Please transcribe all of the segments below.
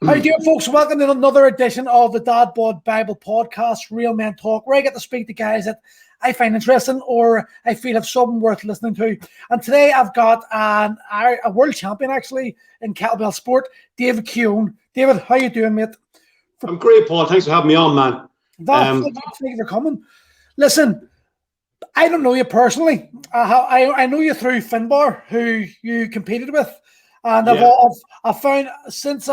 How you doing, folks? Welcome to another edition of the DadBodBible podcast, Real Men Talk, where I get to speak to guys that I find interesting or I feel have something worth listening to. And today I've got a world champion, actually, in kettlebell sport, David Keohan. David, how you doing, mate? I'm great, Paul. Thanks for having me on, man. Thank you for coming. Listen, I don't know you personally. I know you through Finbar, who you competed with. And I've found since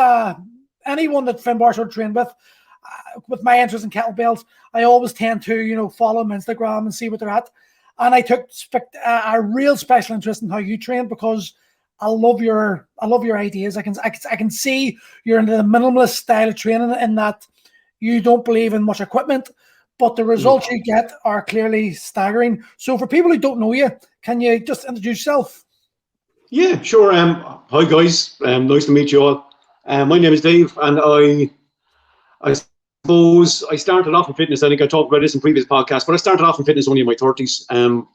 anyone that Finbar sort of trained with my interest in kettlebells, I always tend to, follow them on Instagram and see what they're at. And I took a real special interest in how you train because I love your ideas. I can see you're into the minimalist style of training in that you don't believe in much equipment, but the results you get are clearly staggering. So for people who don't know you, can you just introduce yourself? Yeah, sure. Hi guys. Nice to meet you all. My name is Dave, and I suppose I started off in fitness. I think I talked about this in previous podcasts, but I started off in fitness only in my 30s.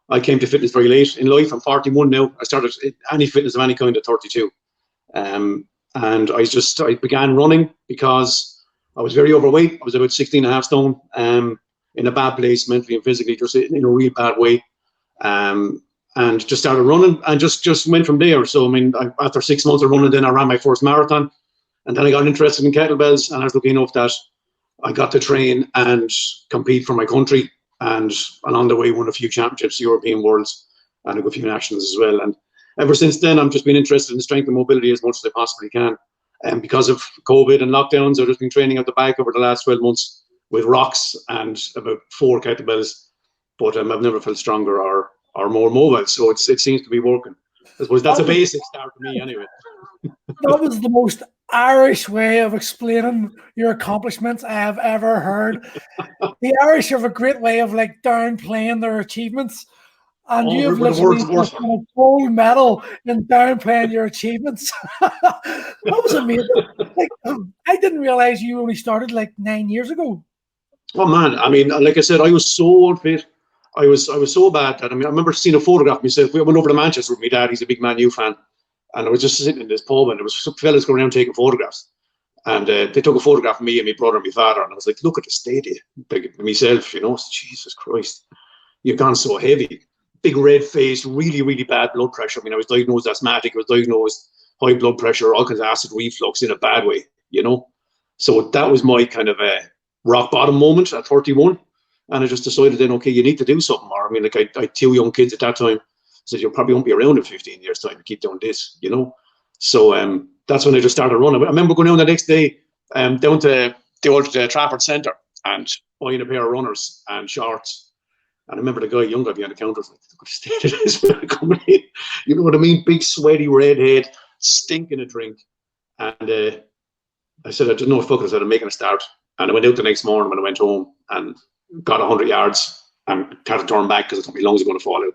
I came to fitness very late in life. I'm 41 now. I started any fitness of any kind at 32. And I began running because I was very overweight. I was about 16 and a half stone, in a bad place mentally and physically, just in a real bad way. And just started running and just went from there. So, I mean, after 6 months of running, then I ran my first marathon. And then I got interested in kettlebells, and I was lucky enough that I got to train and compete for my country. And along the way, won a few championships, European Worlds, and a few nationals as well. And ever since then, I've just been interested in strength and mobility as much as I possibly can. And because of COVID and lockdowns, I've just been training at the back over the last 12 months with rocks and about 4 kettlebells. But I've never felt stronger or more mobile, so it seems to be working. I suppose that's a basic start for me anyway. That was the most Irish way of explaining your accomplishments I have ever heard. The Irish have a great way of downplaying their achievements, and you have literally won a gold medal in downplaying your achievements. That was amazing. I didn't realize you only started 9 years ago. Oh man, I mean, like I said, I was so unfit. I was so bad that I remember seeing a photograph of myself. We went over to Manchester with my dad. He's a big Man U fan, and I was just sitting in this pub, and there was some fellas going around taking photographs, and they took a photograph of me and my brother and my father, and I was like, "Look at the state of you." Myself, Jesus Christ, you've gone so heavy, big red face, really, really bad blood pressure. I mean, I was diagnosed asthmatic. I was diagnosed high blood pressure, all kinds of acid reflux in a bad way, So that was my kind of a rock bottom moment at 31. And I just decided then, okay, you need to do something more. I mean, I had 2 young kids at that time. I said, you probably won't be around in 15 years' time to keep doing this, So that's when I just started running. I remember going down the next day down to the old Trafford Centre and buying a pair of runners and shorts. And I remember the young guy behind the counter was like, look at the state of this man coming in. You know what I mean? Big, sweaty redhead, stinking a drink. And I said, I just know, fuck it, I said, I'm making a start. And I went out the next morning when I went home and got 100 yards and had to turn back because I thought my lungs were going to fall out.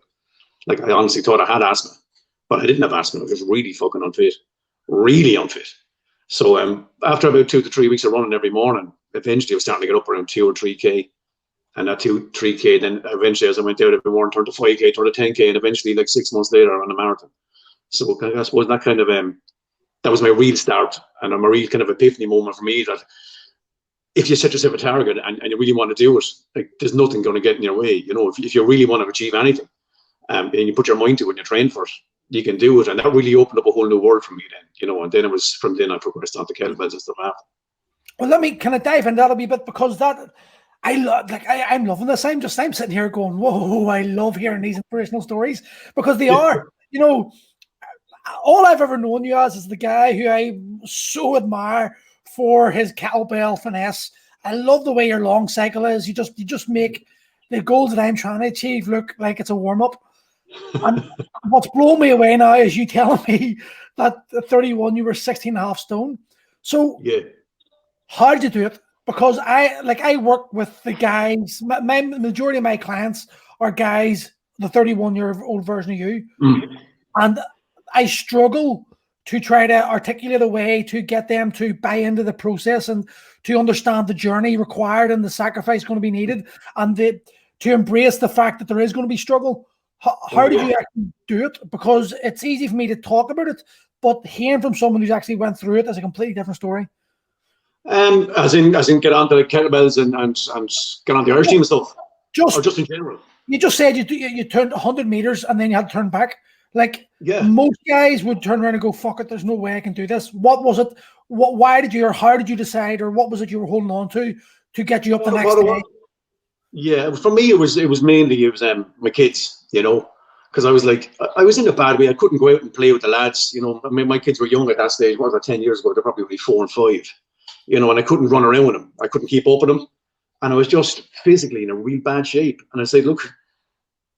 I honestly thought I had asthma, but I didn't have asthma. I was really fucking unfit, really unfit. So after about 2 to 3 weeks of running every morning, eventually I was starting to get up around 2 or 3K. And that 3K, then eventually as I went out every morning, turned to 5K, turned to 10K, and eventually 6 months later I ran a marathon. So I suppose that kind of, that was my real start and a real kind of epiphany moment for me that if you set yourself a target and you really want to do it, there's nothing going to get in your way. If you really want to achieve anything, and you put your mind to it and you train for it, you can do it. And that really opened up a whole new world for me then, and then it was from then I progressed onto kettlebells and stuff after. Well, let me kind of dive into that a wee bit because I'm loving this. I'm sitting here going, whoa, I love hearing these inspirational stories because they are, all I've ever known you as is the guy who I so admire for his kettlebell finesse. I love the way your long cycle is. You just make the goals that I'm trying to achieve look like it's a warm-up. And what's blown me away now is you telling me that at 31 you were 16 and a half stone. So yeah, how did you do it? Because I work with the guys, my majority of my clients are guys, the 31-year-old version of you. And I struggle to try to articulate a way to get them to buy into the process and to understand the journey required and the sacrifice going to be needed and to embrace the fact that there is going to be struggle. How did you actually do it? Because it's easy for me to talk about it, but hearing from someone who's actually went through it is a completely different story. As in get onto the kettlebells and get on the Irish team and stuff, or just in general. You just said you turned 100 meters and then you had to turn back. Like, yeah, most guys would turn around and go, "Fuck it, there's no way I can do this." What was it? Why did you, or how did you decide, or what was it you were holding on to get you up the next day? Yeah, for me it was mainly my kids, you know, because I was like, I was in a bad way. I couldn't go out and play with the lads, you know. I mean, my kids were young at that stage. What was that, 10 years ago? They're probably only 4 and 5, you know, and I couldn't run around with them. I couldn't keep up with them, and I was just physically in a real bad shape. And I said, look,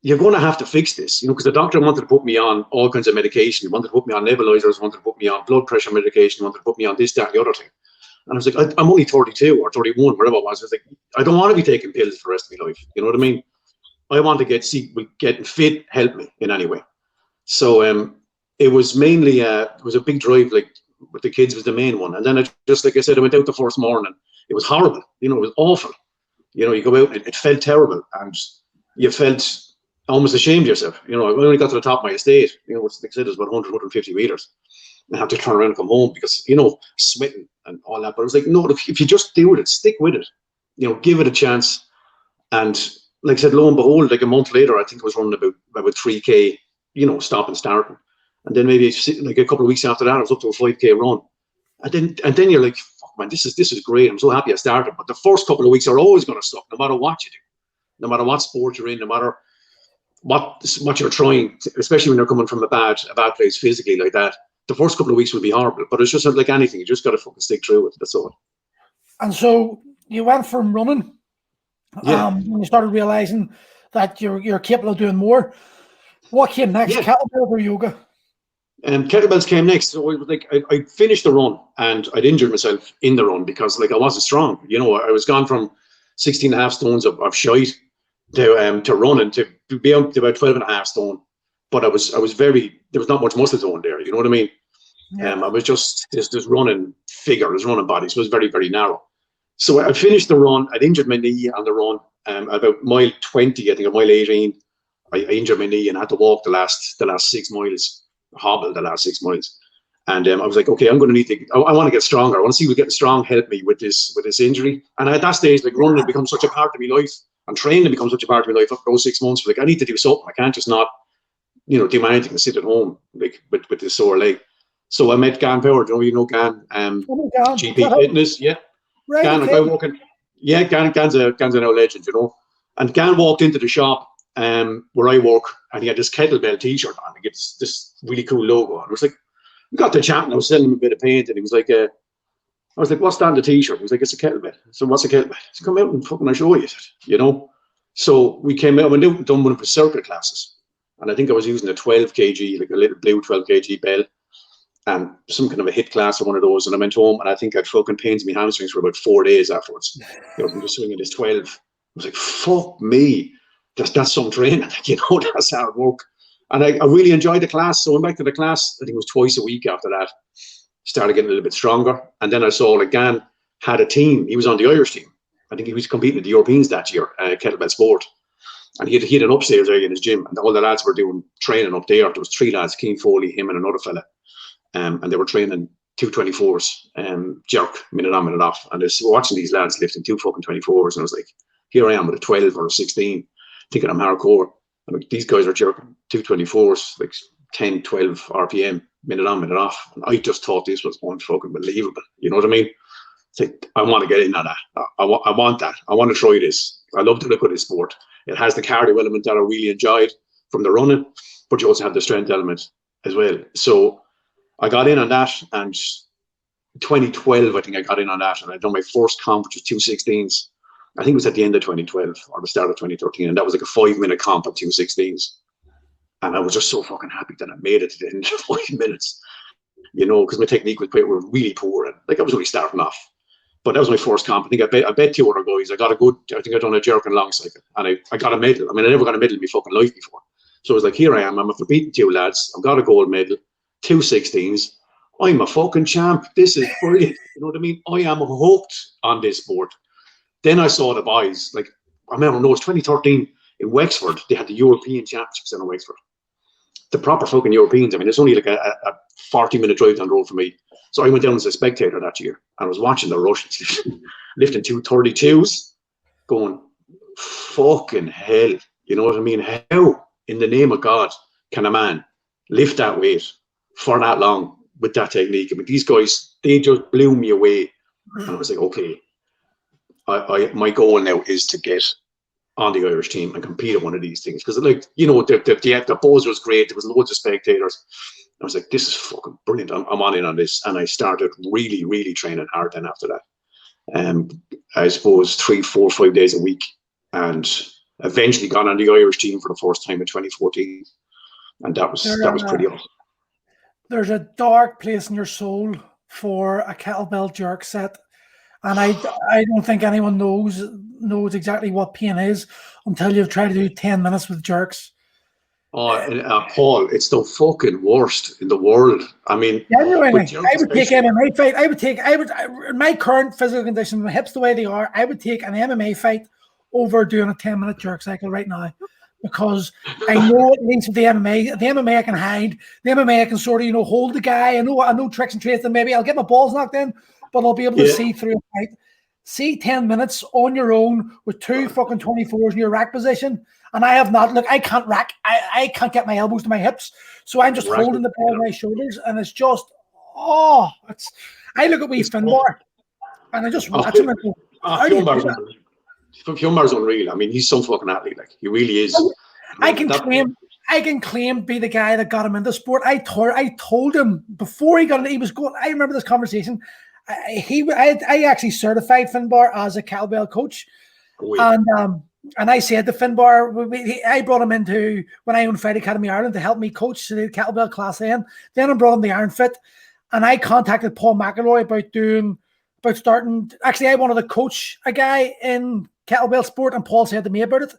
you're going to have to fix this, you know, because the doctor wanted to put me on all kinds of medication. He wanted to put me on nebulizers, wanted to put me on blood pressure medication, wanted to put me on this, that, and the other thing. And I was like, I'm only 32 or 31, whatever it was. I was like, I don't want to be taking pills for the rest of my life. You know what I mean? I want to getting fit help me in any way. So it was mainly it was a big drive, like with the kids was the main one. And then just like I said, I went out the first morning. It was horrible. You know, it was awful. You know, you go out and it felt terrible, and you felt almost ashamed of yourself. You know, I only got to the top of my estate, you know, which like I said was about 100, 150 meters. I had to turn around and come home because, you know, sweating and all that. But I was like, no, if you just do it, stick with it, you know, give it a chance. And like I said, lo and behold, like a month later, I think I was running about 3K, you know, stop and starting. And then maybe like a couple of weeks after that, I was up to a 5K run. And then you're like, fuck, man, this is great. I'm so happy I started. But the first couple of weeks are always going to suck, no matter what you do, no matter what sport you're in, no matter what you're trying, especially when you're coming from a bad place physically like that. The first couple of weeks will be horrible, but it's just like anything. You just got to fucking stick through it. That's all. And so you went from running, when you started realizing that you're capable of doing more. What came next? Kettlebell or yoga? Kettlebells came next. So it was like I finished the run and I'd injured myself in the run because like I wasn't strong. You know, I was gone from 16 and a half stones of shite to running to be up to about 12 and a half stone. But I was there was not much muscle tone there, you know what I mean? Yeah. I was just this running figure, this running body, so it was very, very narrow. So I finished the run. I'd injured my knee on the run. About mile 20, I think, or mile 18, I injured my knee and had to walk the last 6 miles, hobble the last 6 miles. And I was like, okay, I'm going to need to. I want to get stronger. I want to see if getting strong help me with this injury. And at that stage, like running had become such a part of my life, and training had become such a part of my life after those 6 months. Like I need to do something. I can't just not, you know, do anything and sit at home like with this sore leg. So I met Gan Power. You know Gan, GP Fitness, yeah. Right, Gan, okay. walking. Yeah, Gan's an old legend, you know. And Gan walked into the shop where I work, and he had this Kettlebell T-shirt on. He gets this really cool logo. And I was like, we got to chatting. I was selling him a bit of paint, and he was like, I was like, what's that on the T-shirt? He was like, it's a kettlebell. So what's a kettlebell? He come out and fucking I'll show you, you know. So we came out. I went out and done one of his circuit classes. And I think I was using a 12 kg, like a little blue 12 kg bell, and some kind of a hit class or one of those. And I went home, and I think I'd fucking pains my hamstrings for about 4 days afterwards. You know, from just swinging this 12. I was like, fuck me. That's some training, you know, that's hard work. And I really enjoyed the class. So I went back to the class, I think it was twice a week after that. Started getting a little bit stronger. And then I saw like Gan had a team. He was on the Irish team. I think he was competing at the Europeans that year, kettlebell sport. And he had an upstairs area in his gym, and all the lads were doing training up there. There was 3 lads, Keane Foley, him and another fella. And they were training 224s, jerk, minute on, minute off. And I was watching these lads lifting 2 fucking 24s, and I was like, here I am with a 12 or a 16, thinking I'm hardcore. And like, these guys are jerking 224s, like 10, 12 RPM, minute on, minute off. And I just thought this was unfucking believable. You know what I mean? It's like, I want to get in on that. I want that. I want to try this. I love to look at this sport. It has the cardio element that I really enjoyed from the running, but you also have the strength element as well. So I got in on that, and 2012, I think I got in on that, and I'd done my first comp, which was 216s. I think it was at the end of 2012 or the start of 2013, and that was like a 5-minute comp of 216s. And I was just so fucking happy that I made it to the end of 5 minutes, you know, because my technique was really poor, and like I was only starting off. But that was my first comp. I think I bet 2 other guys. I think I'd done a jerk and long cycle, and I got a medal. I mean, I never got a medal in my fucking life before. So I was like, here I am. I'm after beating 2 lads. I've got a gold medal, 216s. I'm a fucking champ. This is brilliant. You know what I mean? I am hooked on this sport. Then I saw the boys. Like, I remember, no, it was 2013 in Wexford. They had the European Championships in Wexford. the proper fucking Europeans. I mean, it's only like a 40-minute drive down the road for me. So I went down as a spectator that year, and I was watching the Russians lifting 232s, going, fucking hell. You know what I mean? How, in the name of God, can a man lift that weight for that long with that technique? I mean, these guys, they just blew me away. And I was like, okay, my goal now is to get on the Irish team and compete at one of these things. Because, like, you know, the buzz was great. There was loads of spectators. I was like, this is fucking brilliant. I'm on in on this. And I started really, really training hard then after that. I suppose 3, 4, 5 days a week. And eventually got on the Irish team for the first time in 2014. And that was pretty awesome. There's a dark place in your soul for a kettlebell jerk set. And I don't think anyone knows exactly what pain is until you've tried to do 10 minutes with jerks. Oh, Paul, it's the fucking worst in the world. I mean, genuinely, I would take MMA fight. I would, in my current physical condition, my hips the way they are, I would take an MMA fight over doing a 10-minute jerk cycle right now, because I know it means with the MMA. The MMA I can hide. The MMA I can sort of, you know, hold the guy. I know tricks and trades, and maybe I'll get my balls knocked in, but I'll be able to see through a fight. See 10 minutes on your own with 2 fucking 24s in your rack position. And I have not, look, I can't rack. I can't get my elbows to my hips. So I'm just holding the ball on my shoulders. And it's just, I look at Finbar and I just watch him and go, Finbar's unreal. I mean, he's some fucking athlete. Like, he really is. I can claim be the guy that got him into sport. I told him before he got in, he was going, I remember this conversation. I actually certified Finbar as a kettlebell coach. And I said to Finbar, I brought him into when I owned Fight Academy Ireland to help me coach the kettlebell class then I brought him the Iron Fit, and I contacted Paul McElroy about starting. Actually, I wanted to coach a guy in kettlebell sport, and Paul said to me about it.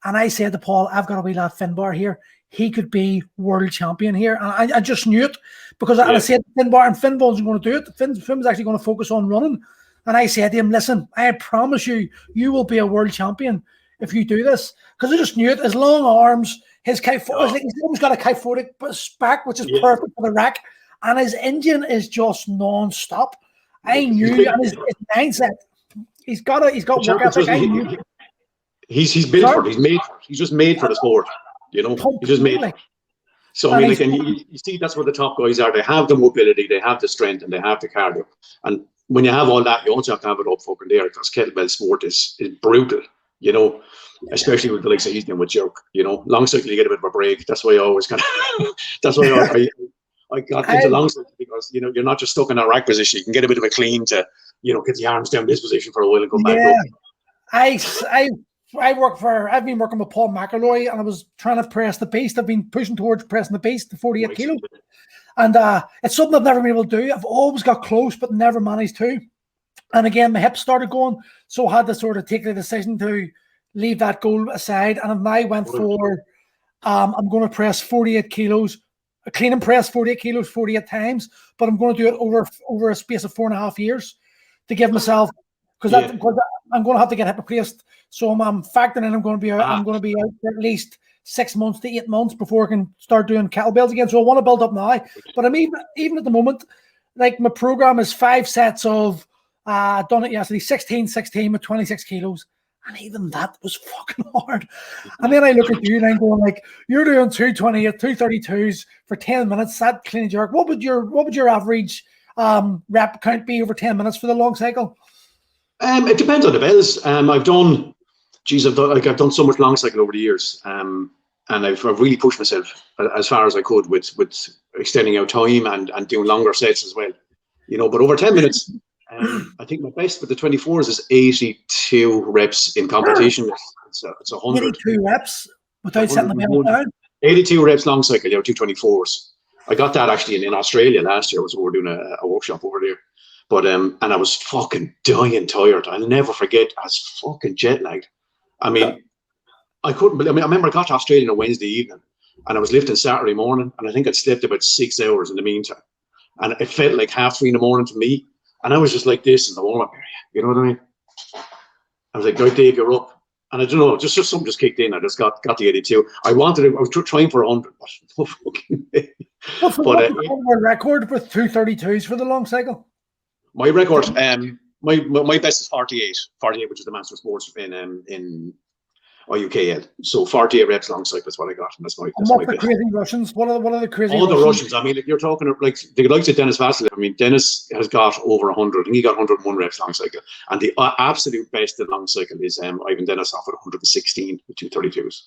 And I said to Paul, I've got a wee lad Finbar here. He could be world champion here. And I just knew it because I said to Finbar, and Finn wasn't going to do it. Finn was actually going to focus on running. And I said to him, listen, I promise you will be a world champion if you do this. Because I just knew it. His long arms, he's almost got a kyphotic back, which is perfect for the rack. And his engine is just non-stop. I knew, and his mindset, he's got work ethic. I knew. He's built for it. He's made for it. He's just made for the sport. You know, he's just made it. So I mean, like, and you see, that's where the top guys are. They have the mobility, they have the strength, and they have the cardio. And when you have all that, you also have to have it up fucking there, because kettlebell sport is brutal. You know, especially with the likes of he's doing with jerk. You know, long cycle you get a bit of a break. That's why I always kind of. That's why I got into long cycle, because you know you're not just stuck in a rack position. You can get a bit of a clean to, you know, get the arms down this position for a while and come back up. I've been working with Paul McElroy, and I was trying to press the beast. I've been pushing towards pressing the beast to 48 kilo. And it's something I've never been able to do. I've always got close, but never managed to. And again, my hips started going, so I had to sort of take the decision to leave that goal aside. And I went for, I'm going to press 48 kilos, a clean and press 48 kilos 48 times, but I'm going to do it over a space of 4.5 years to give myself, because I'm going to have to get hip replaced. So I'm factoring in I'm going to be out for at least 6 months to 8 months before I can start doing kettlebells again. So I want to build up now. But I'm even at the moment, like, my program is 5 sets of done it yesterday, 16 with 26 kilos. And even that was fucking hard. And then I look at you and I'm going, like, you're doing 228, 232s for 10 minutes, that clean and jerk. What would your average rep count be over 10 minutes for the long cycle? It depends on the bells. I've done so much long cycle over the years, and I've really pushed myself as far as I could with extending out time and doing longer sets as well. You know, but over 10 minutes, I think my best with the 24s is 82 reps in competition. It's 100. 82 reps without setting them down. 82 reps long cycle, 224s. I got that actually in Australia last year. We were doing a workshop over there. But and I was fucking dying tired. I'll never forget. I was fucking jet lagged. I mean, I couldn't believe. I remember I got to Australia on a Wednesday evening, and I was lifting Saturday morning, and I think I'd slept about 6 hours in the meantime, and it felt like 3:30 in the morning to me, and I was just like this in the warm-up area. You know what I mean? I was like, "Right, Dave, you're up." And I don't know, just something just kicked in. I just got the 82. I was trying for 100, but no fucking way. What's the world record with 232s for the long cycle? My record, my best is 48, which is the Master of Sports in IUKL. So 48 reps long cycle is what I got, and that's my best. Crazy Russians? What are the crazy? All the Russians. I mean, like, you're talking like the likes of Dennis Vasily. I mean, Dennis has got over 100, and he got 101 reps long cycle. And the absolute best in long cycle is Ivan Dennis offered 116 with 232s.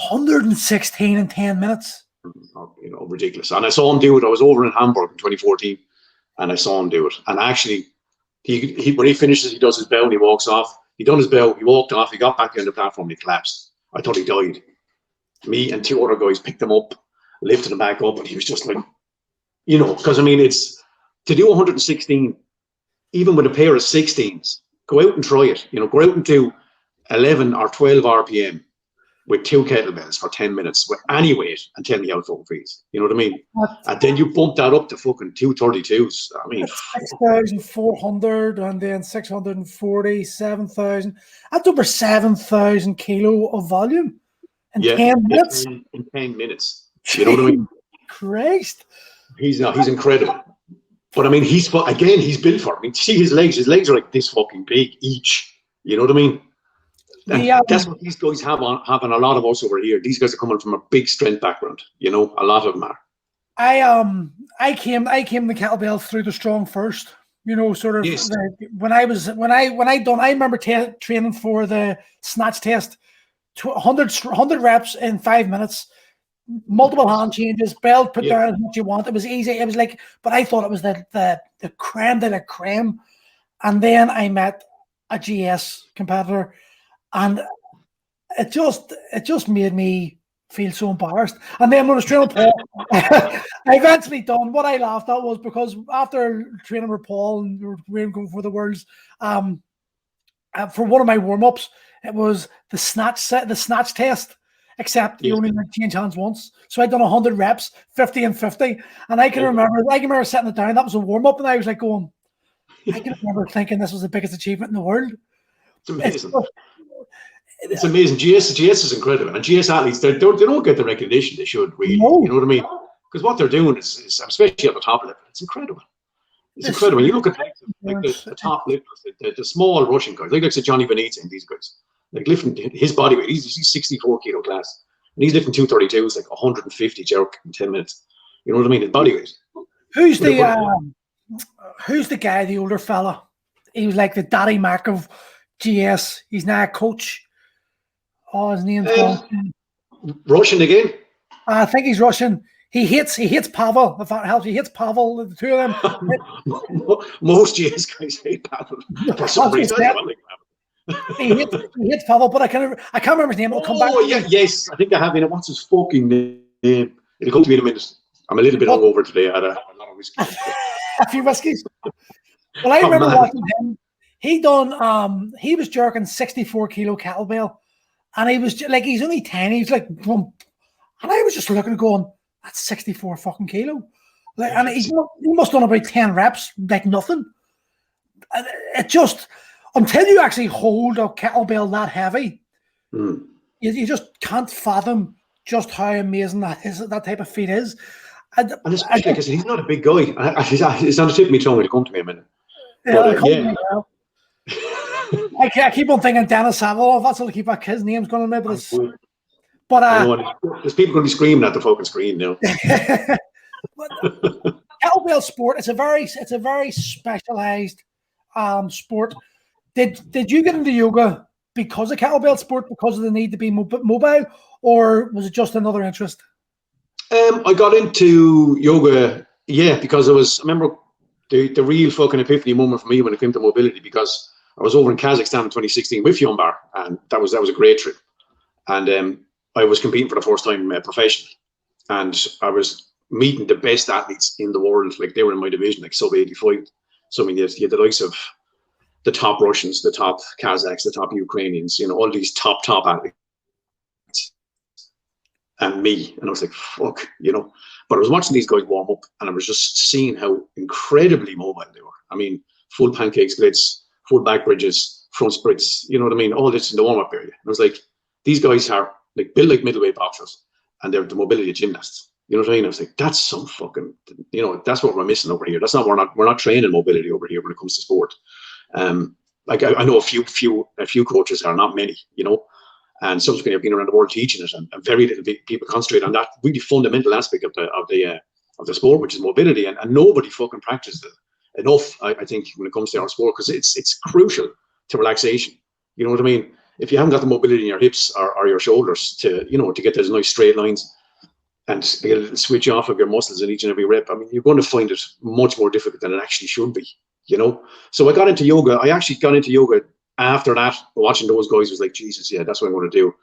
116 in 10 minutes. You know, ridiculous. And I saw him do it. I was over in Hamburg in 2014, and I saw him do it. And actually, he when he finishes, he does his bow and he walks off. He done his bow, he walked off, he got back on the platform, and he collapsed. I thought he died. Me and 2 other guys picked him up, lifted him back up, and he was just like, you know, because I mean, it's to do 116, even with a pair of 16s, go out and try it. You know, go out and do 11 or 12 RPM with 2 kettlebells for 10 minutes with any weight and tell me how it fucking feels. You know what I mean? And then you bump that up to fucking 232s. I mean, 6,400 and then 640, 7,000. That's over 7,000 kilo of volume in 10 minutes. In 10 minutes. You know what I mean? Christ. He's incredible. But I mean, he's built for it. I mean, see his legs. His legs are like this fucking big each. You know what I mean? And that's what these guys have on a lot of us over here. These guys are coming from a big strength background. You know, a lot of them are. I came to kettlebell through the strong first. You know, sort of yes. when I remember training for the snatch test, 100 reps in 5 minutes, multiple hand changes, belt put down as much you want. It was easy. It was like, but I thought it was the creme de la creme. And then I met a GS competitor. And it just made me feel so embarrassed. And then when I was training Paul, I eventually done what I laughed at was because after training with Paul and we were going for the Worlds, for one of my warm-ups, it was the snatch test, except you only change hands once. So I'd done 100 reps, 50 and 50. And I can remember setting it down. That was a warm-up, and I was like going, I can remember thinking this was the biggest achievement in the world. It's amazing. It's amazing. GS is incredible, and GS athletes they don't get the recognition they should. Really, you know what I mean? Because what they're doing is especially at the top level, it's incredible. It's incredible. You look at like the top lifters, the small Russian guys, like Johnny Benitez and these guys, like lifting his body weight. He's 64 kilo class, and he's lifting 232s, like 150 jerk in 10 minutes. You know what I mean? His body weight. Who's the guy? The older fella. He was like the Daddy Mac of GS. He's now a coach. Oh, his name's gone. Russian again? I think he's Russian. He hits Pavel, if that helps. He hits Pavel, the two of them. Most GS guys hate Pavel. For some reason. He hits Pavel, but I can't remember his name. It'll come back. Oh, yes. I think I have in it. What's his fucking name? It'll come to me in a minute. I'm a little bit hungover today. I had a lot of whiskey. A few whiskeys. Well, I remember watching him. He was jerking 64 kilo kettlebell. And he was like, he's only 10. He's like, boom. And I was just looking and going, that's 64 fucking kilo. Like, and he must have done about 10 reps, like nothing. And it just, until you actually hold a kettlebell that heavy, you just can't fathom just how amazing that type of feat is. And especially because he's not a big guy. It's on the tip of my tongue to come to me a minute. I keep on thinking Dennis Savilov. That's what I keep back. His name's going on there, but there's people going to be screaming at the fucking screen now. Kettlebell sport. It's a very specialized sport. Did you get into yoga because of kettlebell sport, because of the need to be mobile, or was it just another interest? I got into yoga, because I remember the real fucking epiphany moment for me when it came to mobility, because I was over in Kazakhstan in 2016 with Yumbar, and that was a great trip. And I was competing for the first time professionally, and I was meeting the best athletes in the world. Like, they were in my division, like sub 85. So I mean, you had the likes of the top Russians, the top Kazakhs, the top Ukrainians, you know, all these top athletes, and me. And I was like, fuck, you know. But I was watching these guys warm up, and I was just seeing how incredibly mobile they were. I mean, full pancake splits, full back bridges, front splits, you know what I mean? All this in the warm-up area. And I was like, these guys are like built like middleweight boxers, and they're the mobility gymnasts. You know what I mean? I was like, that's some fucking, you know, that's what we're missing over here. That's not, we're not training mobility over here when it comes to sport. Like I know a few coaches are, not many, you know, and subsequently I've been around the world teaching it, and very little people concentrate on that really fundamental aspect of the sport, which is mobility, and nobody fucking practices it enough. I think when it comes to our sport, because it's crucial to relaxation. You know what I mean? If you haven't got the mobility in your hips or your shoulders to, you know, to get those nice straight lines and get a switch off of your muscles in each and every rep, I mean, you're going to find it much more difficult than it actually should be, you know? So I got into yoga. I actually got into yoga after that. Watching those guys was like, Jesus, yeah, that's what I'm going to do.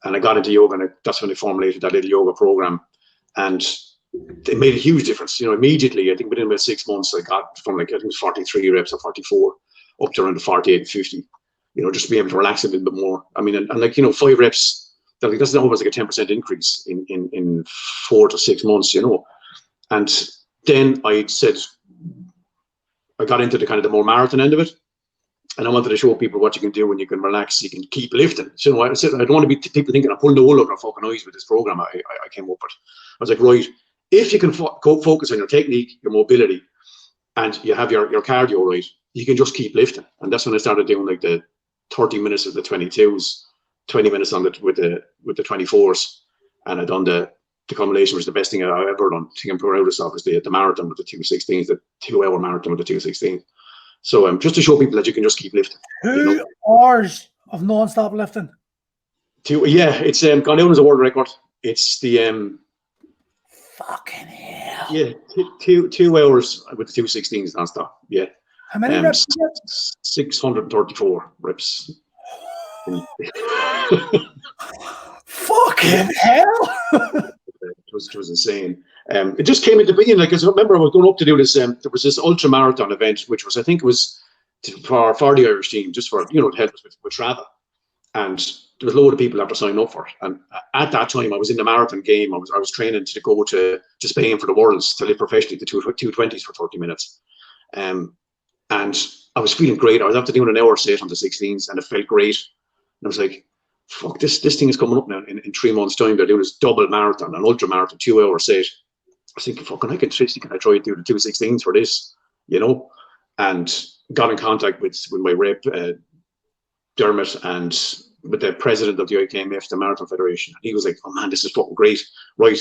And I got into yoga, and that's when they formulated that little yoga program. And it made a huge difference. You know, immediately, I think within about 6 months, I got from like, I think it was 43 reps or 44 up to around the 48, 50, you know, just to be able to relax a little bit more. I mean, and like, you know, 5 reps, that's almost like a 10% increase in 4 to 6 months, you know. And then I said, I got into the kind of the more marathon end of it, and I wanted to show people what you can do when you can relax, you can keep lifting. So, you know, I said, I don't want to be people thinking I'm pulling the wool over their fucking eyes with this program I came up with. I was like, right, if you can focus on your technique, your mobility, and you have your cardio right, you can just keep lifting. And that's when I started doing like the 30 minutes of the 22s, 20 minutes on with the 24s, and I done the combination, was the best thing I've ever done. I think I'm proudest of is the marathon with the 2:16s, the 2-hour marathon with the 2:16. So just to show people that you can just keep lifting. 2 hours of non-stop lifting. It's gone down as a world record. It's the fucking hell. Yeah, 2 hours with the 2:16s non-stop. Yeah. How many reps? 634 reps. Fucking hell. It was insane. It just came into being, like, I remember I was going up to do this, there was this ultra marathon event, which was, I think it was for the Irish team, just for, you know, to help us with travel. And there was a load of people after signing up for it. And at that time, I was in the marathon game. I was training to go to Spain for the Worlds, to live professionally, the 2:20s for 30 minutes. And I was feeling great. I was after doing an hour set on the 16s, and it felt great. And I was like, fuck, this thing is coming up now in 3 months' time. They're doing this double marathon, an ultra marathon, 2 hour set. I was thinking, fucking, can I try to do the 2:16s for this, you know? And got in contact with my rep, Dermot, and with the president of the IKMF, the Marathon Federation. He was like, oh man, this is fucking great. Right,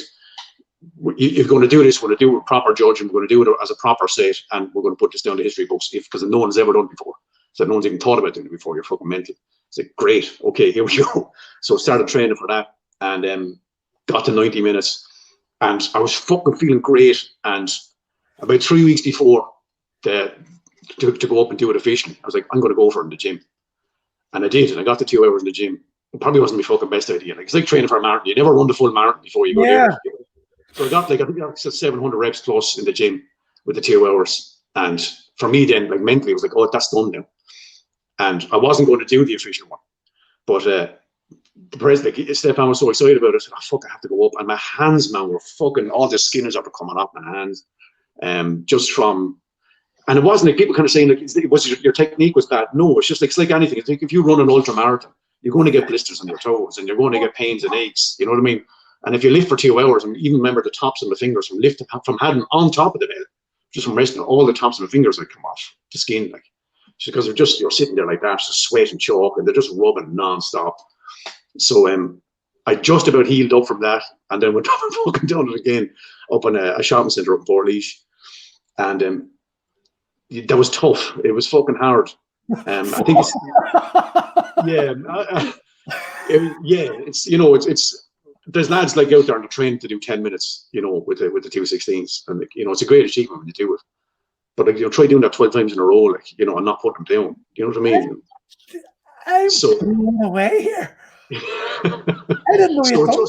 if you're going to do this, we're going to do it with proper judging, we're going to do it as a proper set, and we're going to put this down the history books, because no one's ever done it before. So no one's even thought about doing it before. You're fucking mental. It's like, great, okay, here we go. So started training for that, and got to 90 minutes, and I was fucking feeling great. And about 3 weeks before to go up and do it officially, I was like, I'm going to go for it in the gym. And I did, and I got the 2 hours in the gym. It probably wasn't my fucking best idea. Like, it's like training for a marathon. You never run the full marathon before you go there. So I got, like, I think I said 700 reps plus in the gym with the 2 hours. And for me then, like, mentally, I was like, oh, that's done now. And I wasn't going to do the official one. But the president, like, Stefan was so excited about it. I said, oh, fuck, I have to go up. And my hands, man, were fucking, all the skin is ever coming off my hands. Just from, and it wasn't like people kind of saying, like, it was your technique was bad. No, it's just like, it's like anything. It's like if you run an ultra marathon, you're going to get blisters on your toes, and you're going to get pains and aches. You know what I mean? And if you lift for 2 hours, and even remember the tops of the fingers from lifting, from having on top of the bed, just from resting, all the tops of the fingers would come off the skin, like, just because you're sitting there like that, just sweat and choke, and they're just rubbing non-stop. So I just about healed up from that, and then went fucking done it again up in a shopping centre up in Portlaoise. And that was tough. It was fucking hard. I think it's it's, you know, it's there's lads like out there and they're trained to do 10 minutes, you know, with the 2:16s, and, like, you know, it's a great achievement when you do it. But, like, you know, try doing that 12 times in a row, like, you know, and not putting them down. You know what I mean? I'm blown away here. I didn't know you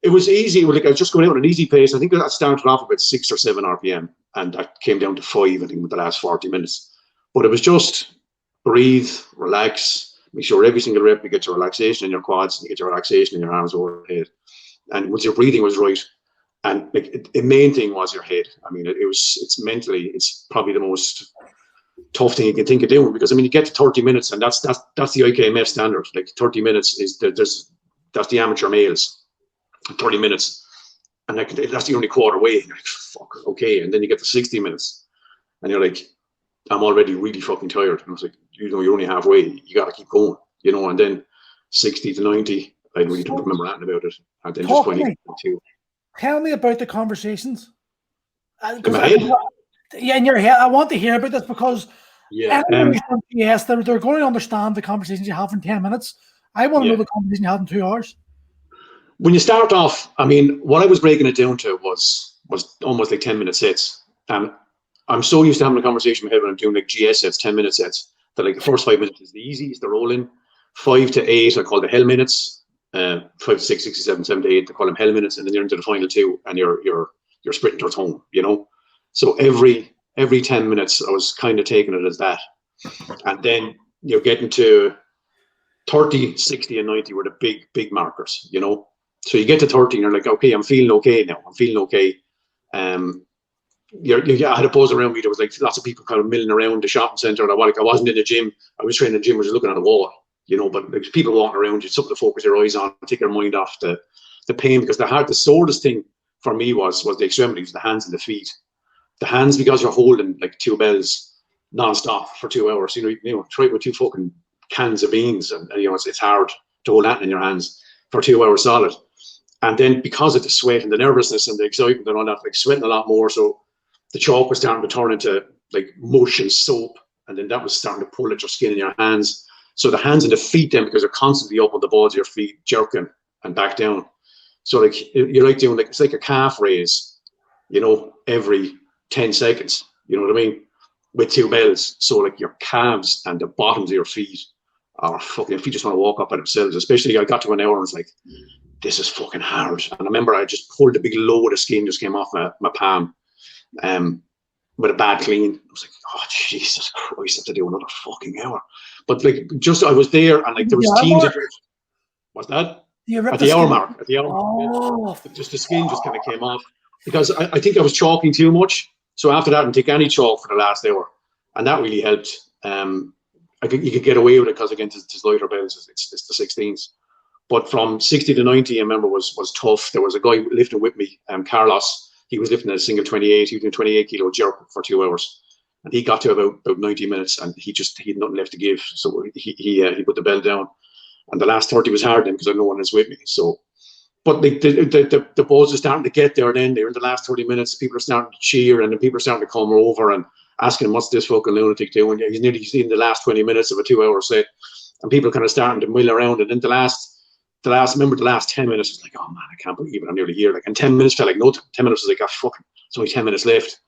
it was easy. Like, I was just going out at an easy pace. I think I started off about 6 or 7 RPM, and I came down to 5, I think, with the last 40 minutes. But it was just breathe, relax, make sure every single rep you get your relaxation in your quads, and you get your relaxation in your arms overhead. And once your breathing was right, and, like, the main thing was your head. I mean, it's mentally, it's probably the most tough thing you can think of doing, because I mean, you get to 30 minutes, and that's the IKMF standard. Like 30 minutes is that's the amateur males, 30 minutes, and like that's the only quarter way. You're like, fuck, okay, and then you get to 60 minutes, and you're like, I'm already really fucking tired. And I was like, you're only halfway. You got to keep going, and then 60 to 90. I really don't remember anything about it. And then just 22. Tell me about the conversations. In my head? In your head. I want to hear about this because yes, they're going to understand the conversations you have in 10 minutes. I want to know the conversation you had in 2 hours. When you start off, I mean, what I was breaking it down to was almost like 10-minute sets. And I'm so used to having a conversation in my head when I'm doing like GS sets, 10-minute sets, that like the first 5 minutes is the easiest, the rolling. 5 to 8, I call the hell minutes. 5 to 6, 6 to 7, 7 to 8, they call them hell minutes, and then you're into the final 2, and you're sprinting towards home, So every 10 minutes, I was kind of taking it as that, and then you're getting to 30, 60, and 90 were the big markers, So you get to 30, and you're like, okay, I'm feeling okay now. I'm feeling okay. I had a buzz around me. There was like lots of people kind of milling around the shopping centre, and I wasn't in the gym. I was training in the gym. I was looking at a wall. But there's people walking around you, something to focus your eyes on, take your mind off the pain, because the sorest thing for me was the extremities, the hands and the feet. The hands, because you're holding like 2 bells non-stop for 2 hours. Try it with 2 fucking cans of beans, and it's hard to hold that in your hands for 2 hours solid. And then because of the sweat and the nervousness and the excitement and all that, like sweating a lot more, so the chalk was starting to turn into like mush and soap, and then that was starting to pull at your skin in your hands. So the hands and the feet then, because they're constantly up on the balls of your feet, jerking and back down. So like you're like doing it's like a calf raise, every 10 seconds. You know what I mean? With 2 bells. So like your calves and the bottoms of your feet are fucking. Your feet just want to walk up by themselves. Especially I got to an hour and it's like, this is fucking hard. And I remember I just pulled a big load of skin just came off my palm. With a bad clean. I was like, oh Jesus Christ, I have to do another fucking hour. But like, just I was there, and like there was teams. What's that? At the hour mark. Just the skin just kind of came off, because I think I was chalking too much. So after that, I didn't take any chalk for the last hour, and that really helped. I think you could get away with it because again, it's lighter bells. It's the 16s. But from 60 to 90, I remember was tough. There was a guy lifting with me, Carlos. He was lifting a single 28. He was doing 28 kilo jerk for 2 hours, and he got to about 90 minutes, and he had nothing left to give. So he put the bell down, and the last 30 was hard then because no one is with me. So, but the balls are starting to get there. Then they're in the last 30 minutes. People are starting to cheer, and then people are starting to come over and asking him, "What's this fucking lunatic doing?" He's nearly in the last 20 minutes of a 2 hour set, and people are kind of starting to mill around. And then the last 10 minutes was like, oh man, I can't believe it, I'm nearly here. Like, and 10 minutes felt like no time. 10 minutes was like, oh fucking, it's only 10 minutes left.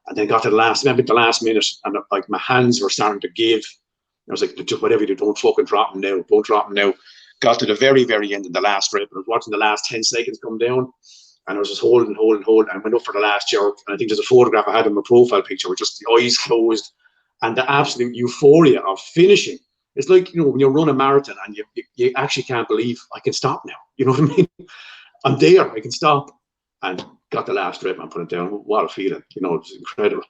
And then got to the last minute, and like my hands were starting to give. I was like, just whatever you do, don't fucking drop them now. Don't drop them now. Got to the very, very end of the last rep, and I was watching the last 10 seconds come down, and I was just holding, and went up for the last jerk. And I think there's a photograph I had in my profile picture with just the eyes closed and the absolute euphoria of finishing. It's like, when you run a marathon and you actually can't believe I can stop now. You know what I mean? I'm there, I can stop. And got the last rep and put it down. What a feeling. It was incredible.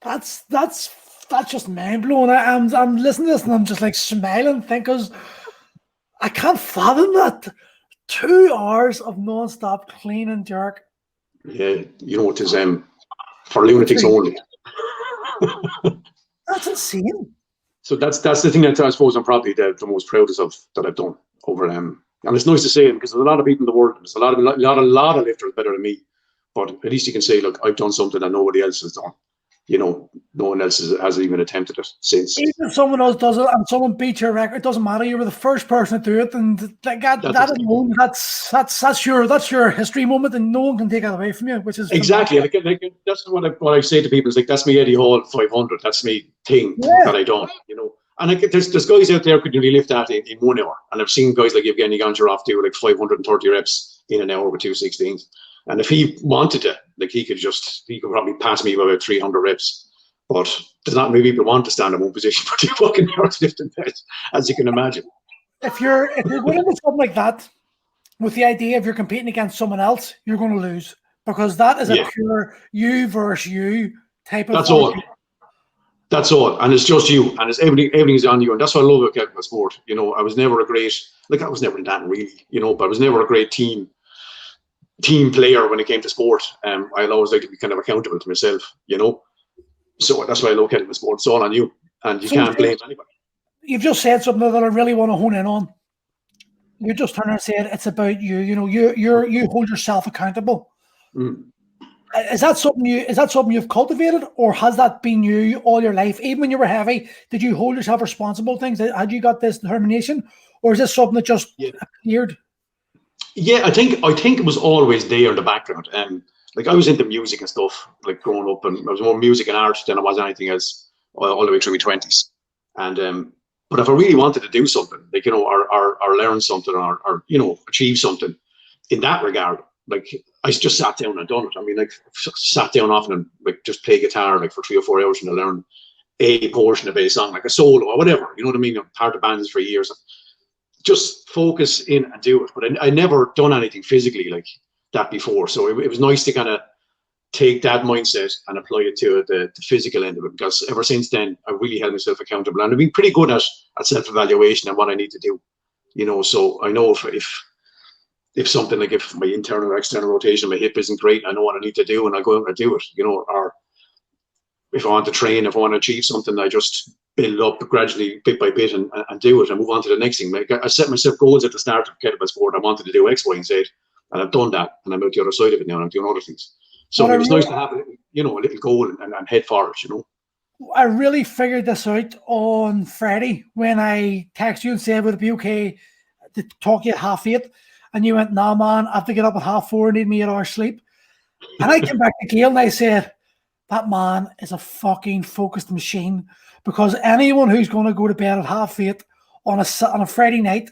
That's just mind blowing. I'm listening to this and I'm just like smiling, because I can't fathom that. 2 hours of non-stop clean and jerk. Yeah, it is for lunatics only. That's insane. So that's the thing that I suppose I'm probably the most proudest of that I've done over and it's nice to say it, because there's a lot of people in the world. There's a lot of lifters better than me, but at least you can say, look, I've done something that nobody else has done. No one else has even attempted it since. Even if someone else does it and someone beats your record, it doesn't matter. You were the first person to do it, and that alone, that's your history moment, and no one can take that away from you. Which is exactly like that's what I say to people. Is like, that's me Eddie Hall 500. That's me thing that I done. And like, there's guys out there who could really lift that in 1 hour, and I've seen guys like Evgeny Goncharov do like 530 reps in an hour with 2 16s. And if he wanted to, like, he could probably pass me by about 300 reps. But there's not many people want to stand in one position for 2 fucking hours lifting beds, as you can imagine. If you're going into something like that with the idea if you're competing against someone else, you're going to lose, because that is a pure you versus you type of. That's all, and it's just you, and it's everything's on you, and that's what I love about kettlebell sport. You know, I was never in that really, you know, but I was never a great team player when it came to sport. I always like to be kind of accountable to myself, you know. So that's why I love kettlebell sport. It's all on you, and you can't blame anybody. You've just said something that I really want to hone in on. You just turned and said it's about you. You know, you hold yourself accountable. Mm. Is that something you've cultivated, or has that been you all your life? Even when you were heavy, did you hold yourself responsible? Things had you got this determination, or is this something that just appeared? Yeah, I think it was always there in the background. Like I was into music and stuff, like growing up, and I was more music and art than I was anything else all the way through my 20s. And but if I really wanted to do something, like, you know, or learn something, or you know, achieve something in that regard, like I just sat down and done it. I mean, like sat down often and like just play guitar like for 3 or 4 hours and to learn a portion of a song, like a solo or whatever. You know what I mean? I'm part of bands for years. Just focus in and do it. But I never done anything physically like that before. So it was nice to kind of take that mindset and apply it to the physical end of it, because ever since then I really held myself accountable, and I've been pretty good at self-evaluation and what I need to do, you know. So I know if something, like if my internal or external rotation of my hip isn't great, I know what I need to do and I go out and do it, you know. Or if I want to train, if I want to achieve something, I just build up gradually, bit by bit, and do it and move on to the next thing. Like I set myself goals at the start of kettlebell sport. I wanted to do X, Y, and Z, and I've done that, and I'm out the other side of it now, and I'm doing other things. So it was nice to have, you know, a little goal and head for it, you know. I really figured this out on Friday when I texted you and said, would it be okay to talk to you at 8:30? And you went, nah, man, I have to get up at 4:30 and need me 8 hours sleep. And I came back to Gail and I said, that man is a fucking focused machine, because anyone who's going to go to bed at 8:30 on a Friday night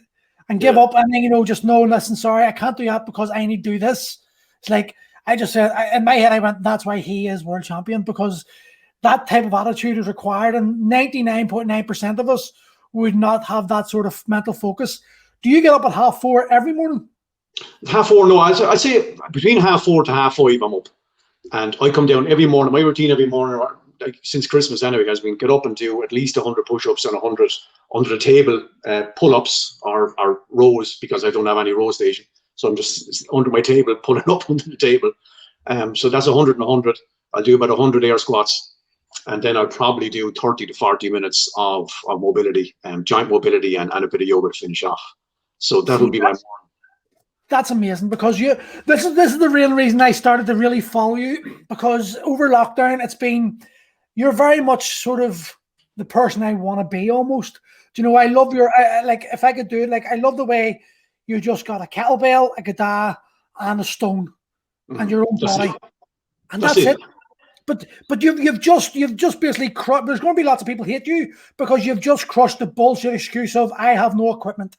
and give up and then, you know, just no, listen, sorry, I can't do that because I need to do this. It's like, I just said, in my head, I went, that's why he is world champion, because that type of attitude is required, and 99.9% of us would not have that sort of mental focus. Do you get up at 4:30 every morning? 4:30, no. I'd say between 4:30 to 5:30, I'm up. And I come down every morning. My routine every morning, like since Christmas anyway, has been get up and do at least 100 push-ups and 100 under the table pull-ups or rows, because I don't have any row station. So I'm just under my table, pulling up under the table. So that's 100 and 100. I'll do about 100 air squats. And then I'll probably do 30 to 40 minutes of mobility, joint mobility, and a bit of yoga to finish off. So that would be my morning. That's amazing, because this is the real reason I started to really follow you, because over lockdown, you're very much sort of the person I want to be almost. Do you know, I love like, if I could do it, like, I love the way you just got a kettlebell, a guitar, and a stone, and your own body, and that's it. But you've just basically crushed. There's going to be lots of people hate you because you've just crushed the bullshit excuse of I have no equipment.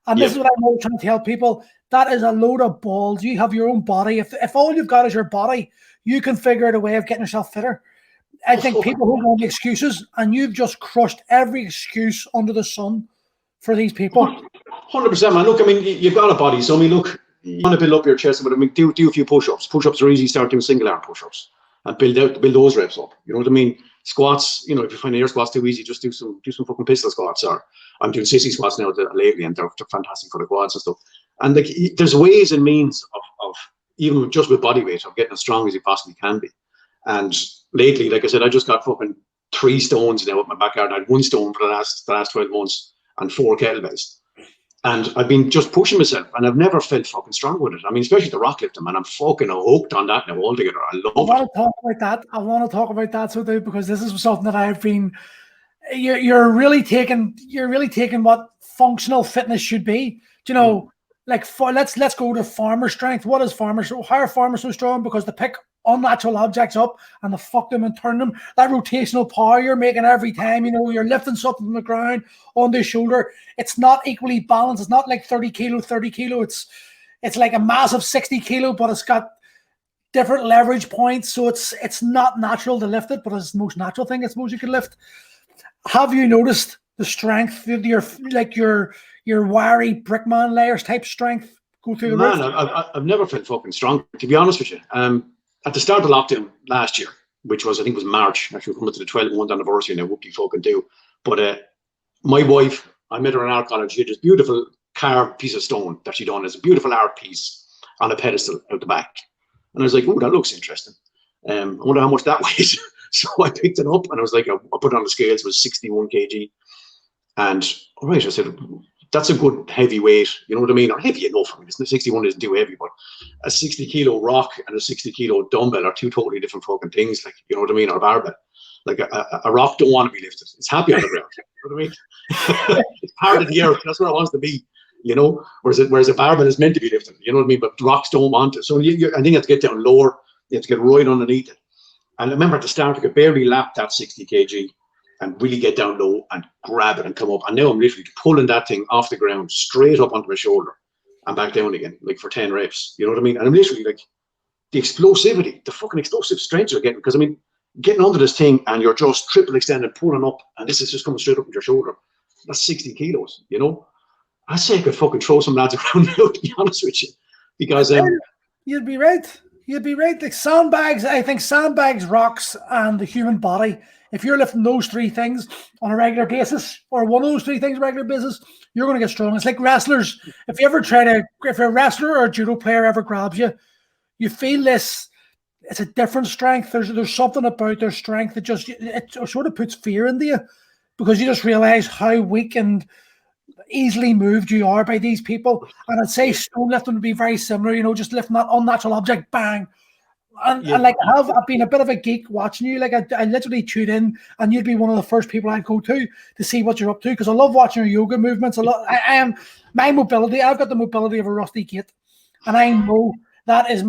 And this is what I'm always trying to tell people. That is a load of balls. You have your own body. If all you've got is your body, you can figure out a way of getting yourself fitter. I think people who want excuses, and you've just crushed every excuse under the sun for these people. 100%, man. Look, I mean, you've got a body. So, I mean, look, you want to build up your chest, but I mean, do a few push-ups. Push-ups are easy. Start doing single arm push-ups and build those reps up. You know what I mean? Squats, you know, if you find air squats too easy, just do some fucking pistol squats. Or I'm doing sissy squats now lately, and they're fantastic for the quads and stuff. And like, there's ways and means of even just with body weight, of getting as strong as you possibly can be. And lately, like I said, I just got fucking 3 stones now at my backyard. I had 1 stone for the last 12 months and 4 kettlebells. And I've been just pushing myself, and I've never felt fucking strong with it. I mean, especially the rock lifting, man. I'm fucking hooked on that now altogether. I want to talk about that, so dude, because this is something that I've been. You're really taking what functional fitness should be. Do you know, like, let's go to farmer strength. What is farmers? How are farmers so strong? Because they pick unnatural objects up and they fuck them and turn them. That rotational power you're making every time, you know, you're lifting something from the ground on the shoulder. It's not equally balanced. It's not like 30 kilo. It's like a massive 60 kilo, but it's got different leverage points. So it's not natural to lift it, but it's the most natural thing I suppose you can lift. Have you noticed the strength, your wiry brickman layers type strength go through the roof? I've never felt fucking strong, to be honest with you. At the start of lockdown last year, which was, I think it was March. Actually, we're coming to the 12th anniversary now. Whoopie fucking do. But my wife, I met her in art college. She had this beautiful carved piece of stone that she done as a beautiful art piece on a pedestal out the back. And I was like, oh, that looks interesting. I wonder how much that weighs. So I picked it up and I was like, I put it on the scales, it was 61 kg. And all right, I said, that's a good heavy weight, you know what I mean? Or heavy enough. I mean, 61 isn't too heavy, but a 60 kilo rock and a 60 kilo dumbbell are two totally different fucking things, like, you know what I mean? Or a barbell. Like a rock don't want to be lifted. It's happy on the ground. You know what I mean? It's part of the earth. That's where it wants to be, you know? Whereas a barbell is meant to be lifted, you know what I mean? But rocks don't want it. So I think you have to get down lower. You have to get right underneath it. And I remember at the start, I could barely lap that 60 kg and really get down low and grab it and come up. And now I'm literally pulling that thing off the ground, straight up onto my shoulder and back down again, like for 10 reps. You know what I mean? And I'm literally like, the explosivity, the fucking explosive strength you're getting. Because I mean, getting under this thing and you're just triple extended, pulling up, and this is just coming straight up with your shoulder. That's 60 kilos, you know? I say I could fucking throw some lads around now, to be honest with you. Because you'd be right. You'd be right. Like sandbags, I think sandbags, rocks, and the human body, if you're lifting those three things on a regular basis, or one of those three things on a regular basis, you're going to get strong. It's like wrestlers. If a wrestler or a judo player ever grabs you, you feel this, it's a different strength. There's something about their strength that it sort of puts fear into you, because you just realize how weak and easily moved you are by these people. And I'd say stone lifting would be very similar, you know, just lifting that unnatural object, bang. And like I've been a bit of a geek watching you. Like I literally tune in, and you'd be one of the first people I'd go to see what you're up to, because I love watching your yoga movements. I am my mobility. I've got the mobility of a rusty gate, and I know that is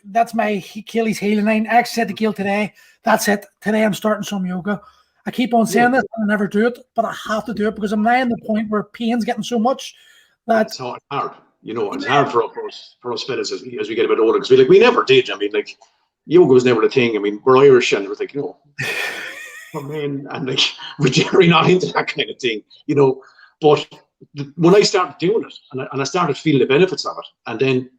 that's my Achilles heel. And I actually said to Gail today, that's it. Today I'm starting some yoga. I keep on saying this, and I never do it, but I have to do it because I'm now in the point where pain's getting so much that it's hard. You know, it's hard for us fellas as we get a bit older, because we never did. I mean, like, yoga was never the thing. I mean, we're Irish, and it was like, you know, we're men, and like we're generally not into that kind of thing, you know. But when I started doing it, and I started feeling the benefits of it, and then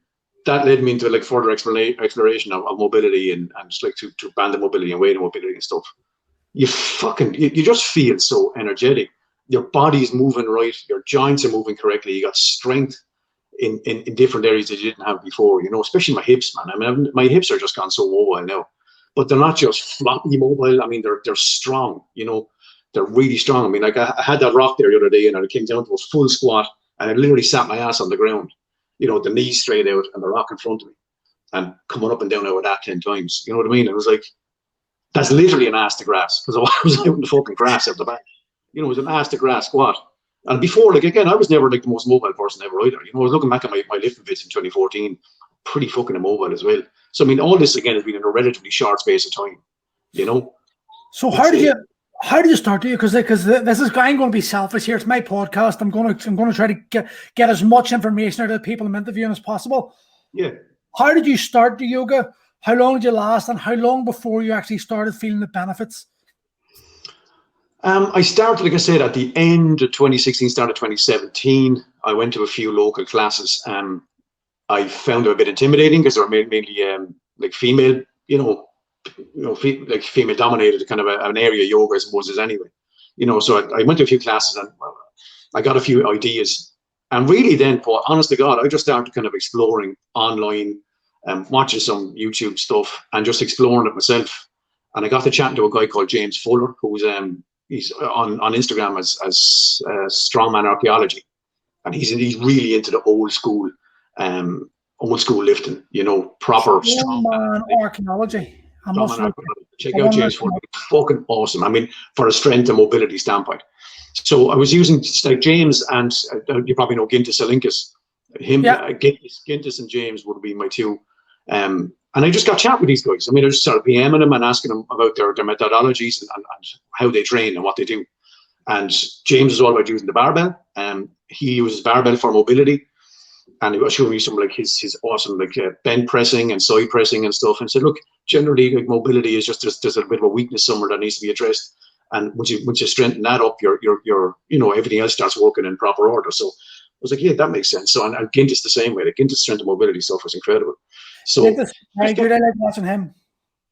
that led me into like further exploration of mobility and just like to band mobility and weight mobility and stuff. You just feel so energetic. Your body's moving right. Your joints are moving correctly. You got strength in different areas that you didn't have before, you know, especially my hips, man. I mean, my hips are just gone so mobile now, but they're not just floppy mobile. I mean, they're strong, you know, they're really strong. I mean, like I had that rock there the other day, and I came down to a full squat, and I literally sat my ass on the ground, you know, the knees straight out and the rock in front of me, and coming up and down over that 10 times. You know what I mean? It was like, that's literally an ass to grass, because I was out in the fucking grass at the back. You know, it was an ass to grass squat. And before, like, again, I was never like the most mobile person ever either. You know, I was looking back at my lifting vids in 2014, pretty fucking immobile as well. So, I mean, all this, again, has been in a relatively short space of time, you know? So how did you start to? Because this is, I'm going to be selfish here. It's my podcast. I'm going to try to get as much information out of the people I'm interviewing as possible. Yeah. How did you start the yoga? How long did you last? And how long before you actually started feeling the benefits? I started, like I said, at the end of 2016, started 2017. I went to a few local classes. I found them a bit intimidating because they were mainly like female, like female dominated kind of an area of yoga, I suppose, is anyway. You know, so I went to a few classes and I got a few ideas. And really then, Paul, honest to God, I just started kind of exploring online, watching some YouTube stuff and just exploring it myself. And I got to chatting to a guy called James Fuller, who's he's on Instagram as Strongman Archaeology, and he's really into the old school lifting, you know, proper Strongman Archaeology. Check out James Fuller, fucking awesome. I mean, for a strength and mobility standpoint. So I was using like James, and you probably know Gintis Alinkus. Gintis and James would be my two. And I just got chatting with these guys. I mean, I just started PMing them and asking them about their methodologies and how they train and what they do. And James is all about using the barbell. He uses barbell for mobility. And he was showing me some like his awesome like bend pressing and side pressing and stuff. And said, look, generally like mobility is just there's a bit of a weakness somewhere that needs to be addressed. And once you strengthen that up, your you know, everything else starts working in proper order. So I was like, yeah, that makes sense. So and Gintis the same way. The Gintis strength and mobility stuff was incredible. So very good. I like watching him.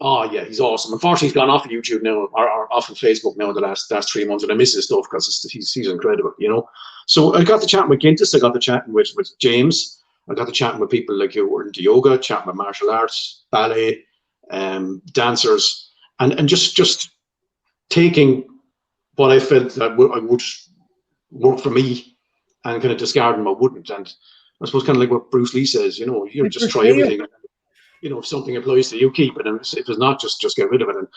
Oh yeah, he's awesome. Unfortunately, he's gone off of YouTube now, or off of Facebook now in the last 3 months, and I miss his stuff because he's incredible, you know. So I got to chatting with Gintis, I got to chatting with James, I got to chatting with people like you who are into yoga, chatting with martial arts, ballet, dancers, and just taking what I felt that I would work for me and kind of discarding what wouldn't. And I suppose kind of like what Bruce Lee says, you know, you just try everything. You know, if something applies to you, keep it, and if it's not, just get rid of it. And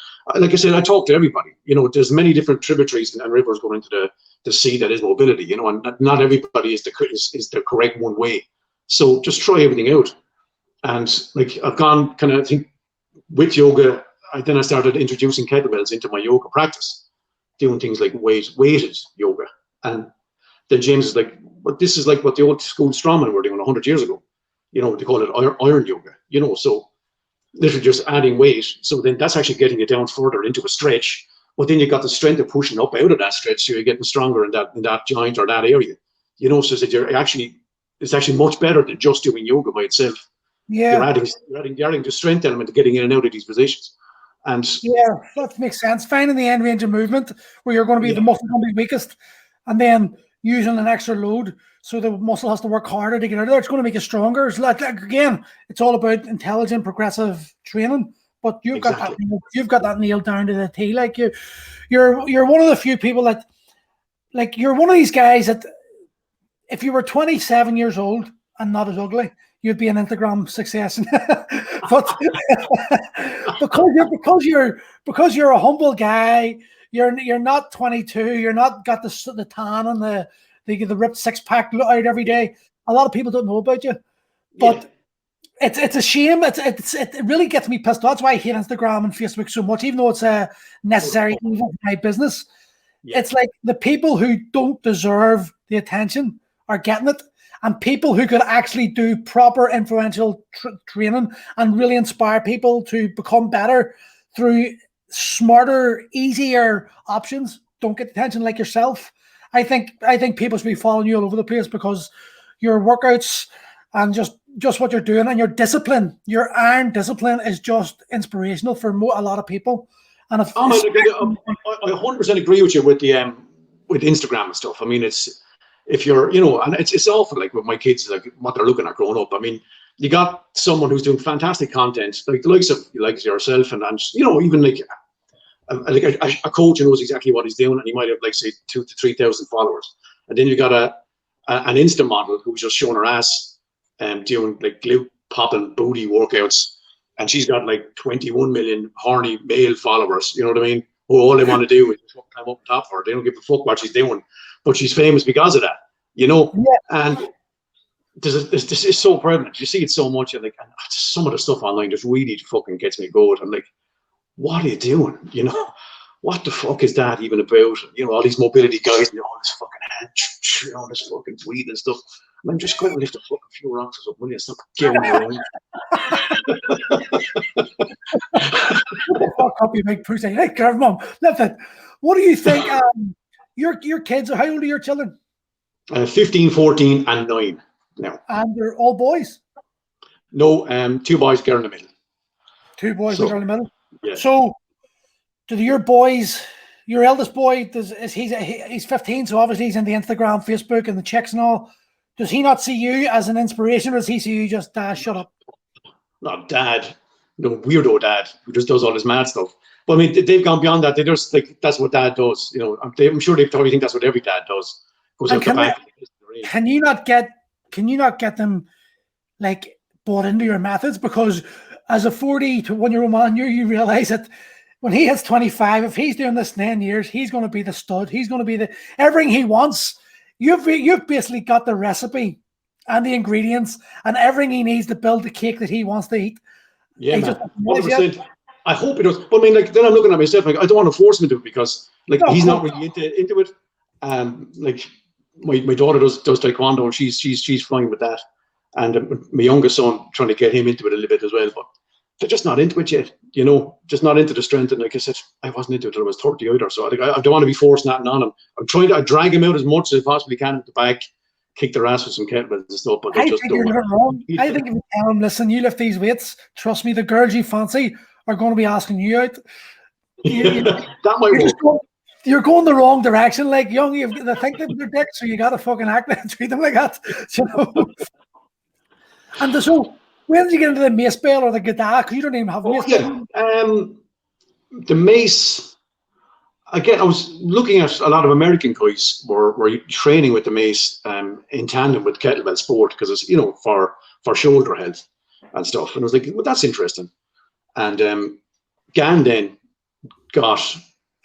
like I said, I talk to everybody. You know, there's many different tributaries and rivers going into the sea that is mobility. You know, and not everybody is the correct one way. So just try everything out. And like I've gone kind of, I think, with yoga, then I started introducing kettlebells into my yoga practice, doing things like weighted yoga. And then James is like, "But this is like what the old school strongmen were doing 100 years ago. You know, they call it iron yoga, you know, so literally just adding weight. So then that's actually getting it down further into a stretch. But then you got the strength of pushing up out of that stretch, so you're getting stronger in that joint or that area. You know, so that it's actually much better than just doing yoga by itself. Yeah. You're adding the strength element to getting in and out of these positions. And yeah, that makes sense. Finding the end range of movement where you're going to be the muscle going to be weakest, and then using an extra load so the muscle has to work harder to get out of there. It's going to make it stronger. It's like again, it's all about intelligent, progressive training. But you've got that nailed down to the T. Like you're one of the few people that, like, you're one of these guys that, if you were 27 years old and not as ugly, you'd be an Instagram success. But because you're a humble guy, you're not 22, you're not got the tan and the ripped six-pack out every day. A lot of people don't know about you, but it's a shame. It really gets me pissed off. That's why I hate Instagram and Facebook so much, even though it's a necessary evil for my business. It's like the people who don't deserve the attention are getting it, and people who could actually do proper influential training and really inspire people to become better through smarter, easier options don't get attention, like yourself. I think people should be following you all over the place because your workouts and just what you're doing and your discipline, your iron discipline, is just inspirational for a lot of people. And I 100% agree with you with the with Instagram and stuff. I mean, if you're, you know, and it's awful, like with my kids, like what they're looking at growing up. I mean, you got someone who's doing fantastic content, like the likes of yourself, and you know, even like a coach who knows exactly what he's doing, and he might have, like, say 2,000 to 3,000 followers. And then you got an Insta model who's just showing her ass doing like glute popping booty workouts, and she's got like 21 million horny male followers. You know what I mean? Who all they want to do is climb up top of her. They don't give a fuck what she's doing, but she's famous because of that. You know, and this is so prevalent. You see it so much, and like, and some of the stuff online just really fucking gets me going. I'm like, what are you doing? You know, what the fuck is that even about? You know, all these mobility guys and all this fucking hand, all this fucking tweet and stuff. I'm just going to lift a fucking few rocks or something, will you? Stop giving me around. Copy big push. Hey, Mom, lift it. What do you think? Your kids, how old are your children? 15, 14, and 9 now. And they're all boys? No, 2 boys, girl in the middle. 2 boys, and girl in the middle. Yeah. So, do your boys, your eldest boy, he's 15, so obviously he's in the Instagram, Facebook, and the checks and all. Does he not see you as an inspiration, or does he see you just shut up? Not dad, no weirdo dad who just does all this mad stuff. But I mean, they've gone beyond that. They just like, that's what dad does. You know, I'm sure they probably think that's what every dad does. Goes out the back. Can you not get them like bought into your methods? Because as a 41-year-old man, you realize that when he hits 25, if he's doing this 9 years, he's going to be the stud. He's going to be everything he wants. You've basically got the recipe and the ingredients and everything he needs to build the cake that he wants to eat. Yeah, man, 100%. I hope it does. But I mean, like, then I'm looking at myself, like, I don't want to force him into it because, like, he's not really into it. Like, my daughter does taekwondo, and she's fine with that. And my youngest son, trying to get him into it a little bit as well, but they're just not into it yet, you know, just not into the strength. And like I said, I wasn't into it until I was 30 either. So I don't want to be forcing that on him. I'm trying to drag him out as much as I possibly can at the back, kick their ass with some kettlebells and stuff, but they just don't. You're wrong. I think if you tell them, listen, you lift these weights, trust me, the girls you fancy are going to be asking you out. That might You're, work. just going, you're going the wrong direction. Like, young, they think that they're dicks, so you got to fucking act and treat them like that. You know? And so, when did you get into the mace bell or the Gada? Because you don't even have mace bell. The mace. Again, I was looking at a lot of American guys were training with the mace in tandem with kettlebell sport because it's, you know, for shoulder health and stuff. And I was like, well, that's interesting. And Gan then got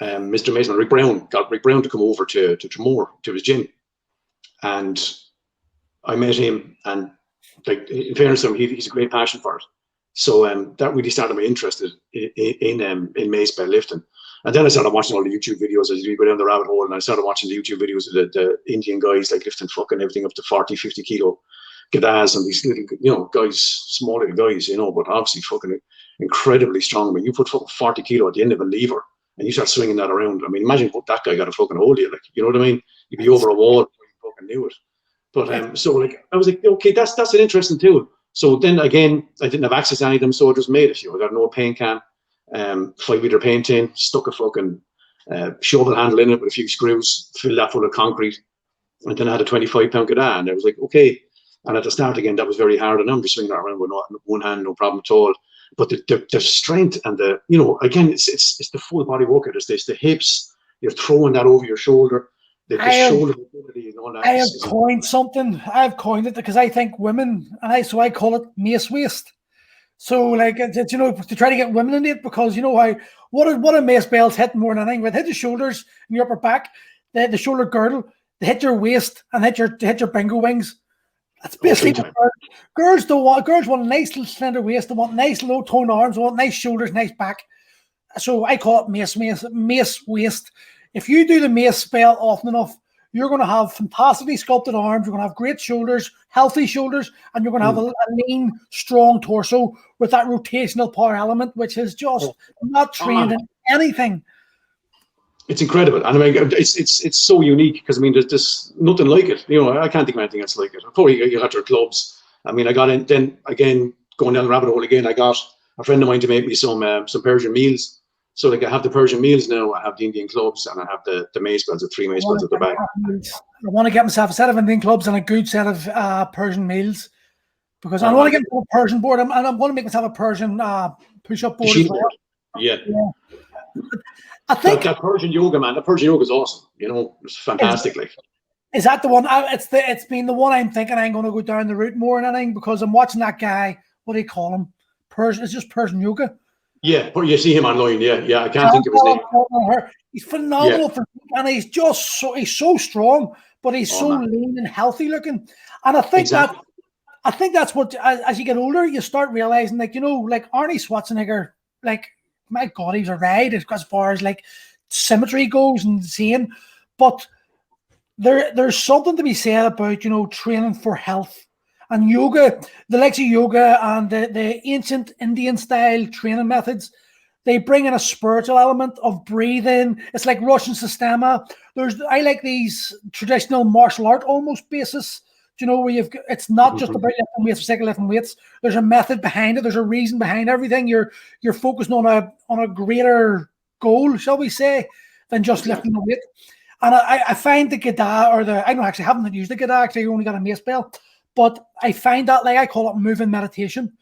Mr. Mason, Rick Brown to come over to Tremor, to his gym. And I met him, and like, in fairness to him, he's a great passion for it. So that really started my interest in mace bell lifting. And then I started watching all the YouTube videos as you go down the rabbit hole, and I started watching the YouTube videos of the Indian guys, like lifting fucking everything up to 40, 50 kilo gadas, and these little, you know, guys, small little guys, you know, but obviously fucking incredibly strong. I mean, you put fucking 40 kilo at the end of a lever and you start swinging that around. I mean, imagine what that guy got to fucking hold you, like, you know what I mean? You'd be over a wall before you fucking knew it. But so like, I was like, okay, that's an interesting tool. So then again, I didn't have access to any of them, so I just made it. You know, I got an old paint can, 5-liter paint tin, stuck a fucking shovel handle in it with a few screws, filled that full of concrete, and then I had a 25-pound Gada, and I was like, okay. And at the start again, that was very hard, and I'm just swinging that around with one hand, no problem at all. But the strength and the, you know, again, it's the full body workout. It's the hips. You're throwing that over your shoulder. The shoulder mobility and all that. I have coined something. I've coined it because I think women, and I call it mace waist. So like, you know, to try to get women into it, because you know how what a mace bell's hitting more than anything. With hit the shoulders and your upper back, the shoulder girdle, they hit your waist and hit your bingo wings. That's basically what girls don't want. Girls want a nice little slender waist. They want nice low toned arms. They want nice shoulders, nice back. So I call it mace waist. If you do the mace bell often enough, you're going to have fantastically sculpted arms. You're going to have great shoulders, healthy shoulders, and you're going to have a lean, strong torso with that rotational power element, which is just not trained in anything. It's incredible, and I mean, it's so unique because I mean, there's nothing like it. You know, I can't think of anything else like it. Probably you got your clubs. I mean, I got in then again going down the rabbit hole again. I got a friend of mine to make me some Persian meals. So like I have the Persian meals now. I have the Indian clubs, and I have the mace bells, the 3 mace bells at the back. I want to get myself a set of Indian clubs and a good set of Persian meals because I want to get a Persian board, and I'm going to make myself a Persian push-up board as well. Yeah. I think that Persian yoga, man. The Persian yoga is awesome. You know, it's fantastic. Is that the one? It's been the one I'm thinking I'm going to go down the route more than anything because I'm watching that guy. What do you call him? Persian. It's just Persian yoga. Yeah, but you see him online. Yeah. I can't think of his name. He's phenomenal and he's just so strong, but he's lean and healthy looking. And I think that's what as you get older, you start realizing, like, you know, like Arnie Schwarzenegger, like, my God, he's a ride as far as like symmetry goes and seeing, but there's something to be said about, you know, training for health and yoga, the likes of yoga and the ancient Indian style training methods. They bring in a spiritual element of breathing. It's like Russian Sistema. I like these traditional martial art almost basis. You know, where it's not just about lifting weights for sake of lifting weights. There's a method behind it. There's a reason behind everything. You're focusing on a greater goal, shall we say, than just lifting the weight. And I find the Gada I haven't used the Gada. Actually, I only got a mace bell, but I find that, like, I call it moving meditation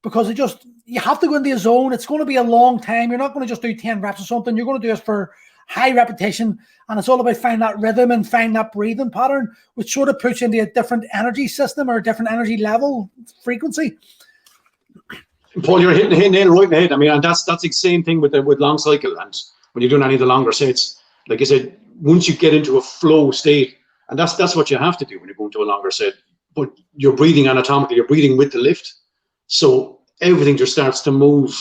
because you have to go into a zone. It's going to be a long time. You're not going to just do 10 reps or something. You're going to do it for high repetition, and it's all about finding that rhythm and finding that breathing pattern, which sort of puts you into a different energy system or a different energy level frequency. Paul, you're hitting the nail right in the head. I mean, and that's the same thing with long cycle, and when you're doing any of the longer sets, like I said, once you get into a flow state, and that's what you have to do when you go into a longer set. But you're breathing anatomically, you're breathing with the lift, so everything just starts to move.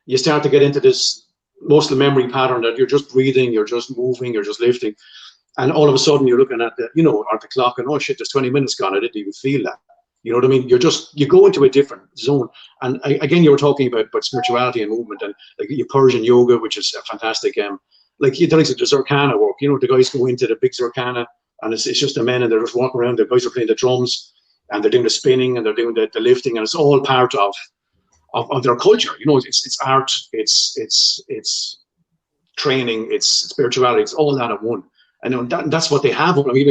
You start to get into this muscle memory pattern that you're just breathing, you're just moving, you're just lifting, and all of a sudden you're looking at the clock and, oh shit, there's 20 minutes gone. I didn't even feel that. You know what I mean? You go into a different zone. And again, you were talking about spirituality and movement, and like your Persian yoga, which is fantastic. Like you like the Zircana work. You know, the guys go into the big Zircana, and it's just the men, and they're just walking around. The guys are playing the drums, and they're doing the spinning, and they're doing the lifting, and it's all part of of their culture. You know, it's art, it's training, it's spirituality, it's all that at one. And that's what they have. I mean,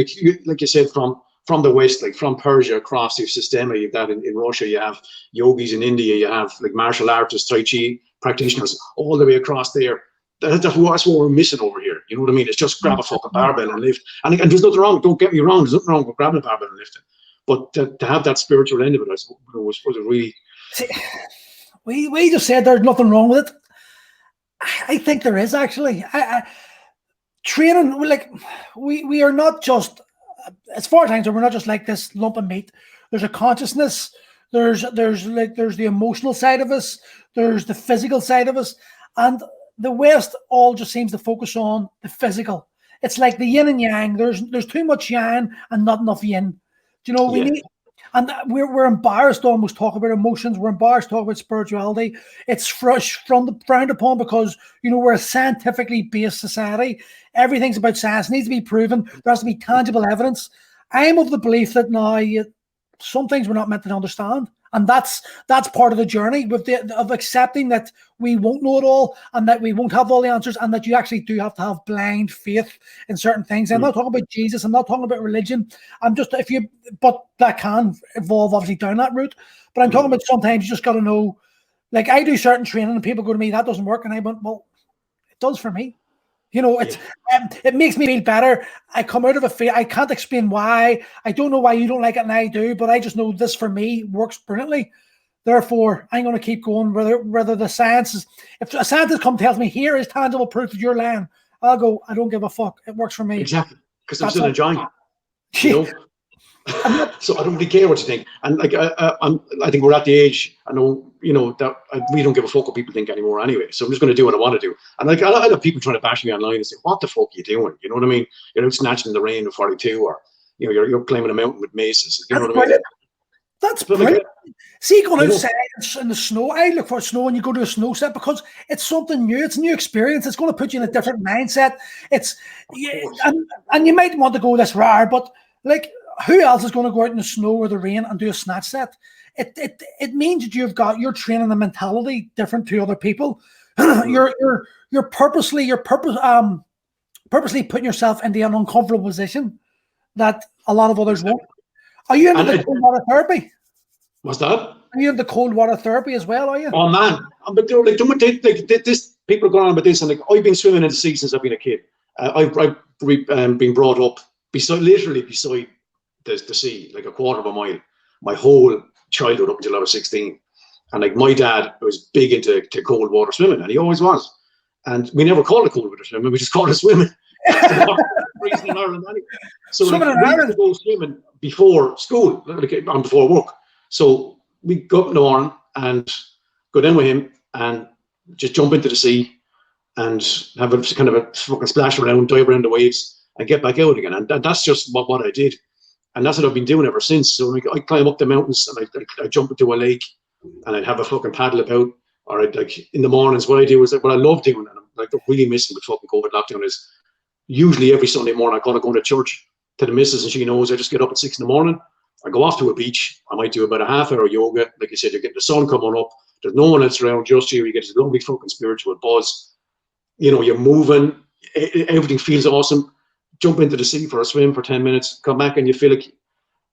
like you said, from the West, like from Persia across, your systema, you have that in Russia, you have yogis in India, you have like martial artists, Tai Chi practitioners, all the way across there. That's what we're missing over here. You know what I mean? It's just grab a fucking barbell and lift. And there's nothing wrong. Don't get me wrong. There's nothing wrong with grabbing a barbell and lifting. But to have that spiritual end of it, I suppose, was really. See, we just said there's nothing wrong with it. I think there is actually. Training, like we are not just, as far as times we're not just like this lump of meat. There's a consciousness. There's the emotional side of us. There's the physical side of us, and the West all just seems to focus on the physical. It's like the yin and yang. There's too much yang and not enough yin. Do you know what we need? And we're embarrassed to almost talk about emotions. We're embarrassed to talk about spirituality. It's frowned upon because, you know, we're a scientifically based society. Everything's about science. It needs to be proven. There has to be tangible evidence. I am of the belief that now some things we're not meant to understand. And that's part of the journey of accepting that we won't know it all and that we won't have all the answers and that you actually do have to have blind faith in certain things. I'm not talking about Jesus. I'm not talking about religion. But that can evolve obviously down that route. But I'm talking about sometimes you just got to know, like I do certain training and people go to me, that doesn't work. And I went, well, it does for me. You know, it makes me feel better. I come out of it, I can't explain why. I don't know why you don't like it and I do, but I just know this for me works brilliantly. Therefore, I'm going to keep going. Whether the science is, if a scientist comes and tells me here is tangible proof that you're lying, I'll go, I don't give a fuck. It works for me. Exactly, because I'm still enjoying it. You know? So I don't really care what you think. And like I think we're at the age, I know, you know, that we don't give a fuck what people think anymore anyway. So I'm just going to do what I want to do. And like I have people trying to bash me online and say, what the fuck are you doing? You know what I mean? You're out snatching in the rain at 42, or you know, you're climbing a mountain with maces. You know what I mean? That's brilliant. See, going outside in the snow, I look for snow and you go to a snow set because it's something new. It's a new experience. It's going to put you in a different mindset. And you might want to go this rare, but like, who else is going to go out in the snow or the rain and do a snatch set? It means that you're training a mentality different to other people. you're purposely putting yourself into an uncomfortable position that a lot of others won't. Are you into the cold water therapy? What's that? Are you into cold water therapy as well? Are you? Oh man, but like this people are going on about this, and like I've been swimming in the sea since I've been a kid. I've been brought up literally beside the sea, like a quarter of a mile, my whole childhood up until I was 16. And like my dad was big into cold water swimming, and he always was. And we never called it cold water swimming; we just called it swimming. Freezing in Ireland anyway. So like, we used to go swimming before school, like, and before work. So we go up in the morning and go down with him and just jump into the sea and have a kind of a fucking splash around, dive around the waves, and get back out again. And that's just what I did. And that's what I've been doing ever since. So like, I climb up the mountains and I jump into a lake and I'd have a fucking paddle about. Or I'd, like in the mornings, what I do is like, what I love doing, and I'm like really missing with fucking COVID lockdown, is usually every Sunday morning I kind of go to church to the missus, and she knows I just get up at 6 in the morning. I go off to a beach. I might do about a half hour yoga. Like you said, you're getting the sun coming up. There's no one else around, just you. You get this lovely fucking spiritual buzz. You know, you're moving. Everything feels awesome. Jump into the sea for a swim for 10 minutes. Come back and you feel like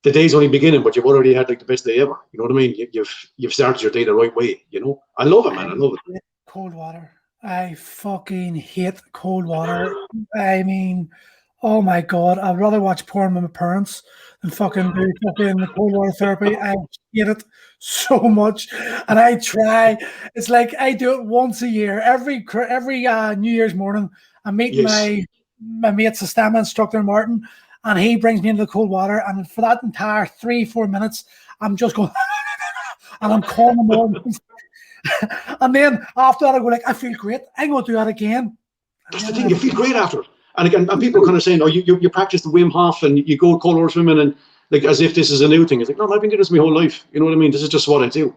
the day's only beginning, but you've already had like the best day ever. You know what I mean? You've started your day the right way. You know, I love it, man. I love it. Cold water. I fucking hate cold water. I mean, oh my God, I'd rather watch porn with my parents than fucking do fucking cold water therapy. I hate it so much, and I try. It's like I do it once a year. Every New Year's morning, I meet my mate's the stamina instructor Martin, and he brings me into the cold water, and for that entire 3-4 minutes, I'm just going, and I'm calling them on. And then after that, I go like, I feel great. I'm going to do that again. That's the thing. You feel great after it. And again, and people are kind of saying, "Oh, you practice the Wim Hof and you go cold water swimming, and like as if this is a new thing." It's like, no, I've been doing this my whole life. You know what I mean? This is just what I do,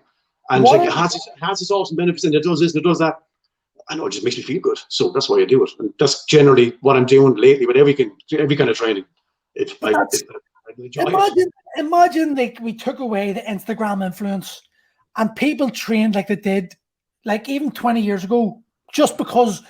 and like, it has its awesome benefits, and it does this and it does that. I know it just makes me feel good, so that's why I do it. And that's generally what I'm doing lately with every kind of training. Imagine like we took away the Instagram influence, and people trained like they did, like even 20 years ago, just because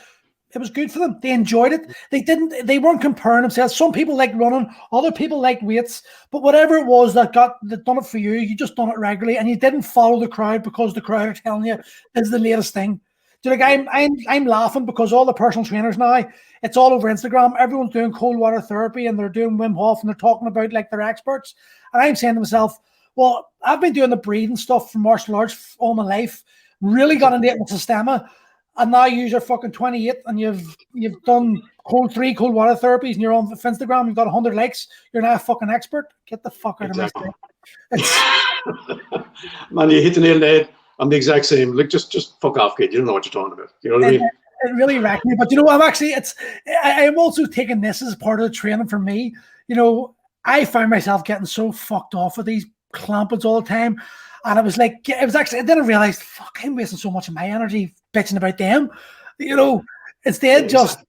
it was good for them. They enjoyed it. They weren't comparing themselves. Some people like running, other people liked weights, but whatever it was that done it for you, you just done it regularly, and you didn't follow the crowd because the crowd are telling you this is the latest thing. Do you like I'm laughing because all the personal trainers now, it's all over Instagram. Everyone's doing cold water therapy and they're doing Wim Hof and they're talking about like they're experts. And I'm saying to myself, well, I've been doing the breathing stuff from martial arts all my life, really got into it with Systema. And now you're fucking 28 and you've done three cold water therapies and you're on Instagram, you've got 100 likes, you're now a fucking expert. Get the fuck out of my face. Man, you hit the nail on the head. I'm the exact same. Like, just fuck off, kid. You don't know what you're talking about. You know what I mean? It really wrecked me. But you know, I'm also taking this as part of the training for me. You know, I find myself getting so fucked off with these clampings all the time. And then I realized, fuck, I'm wasting so much of my energy bitching about them. You know, instead just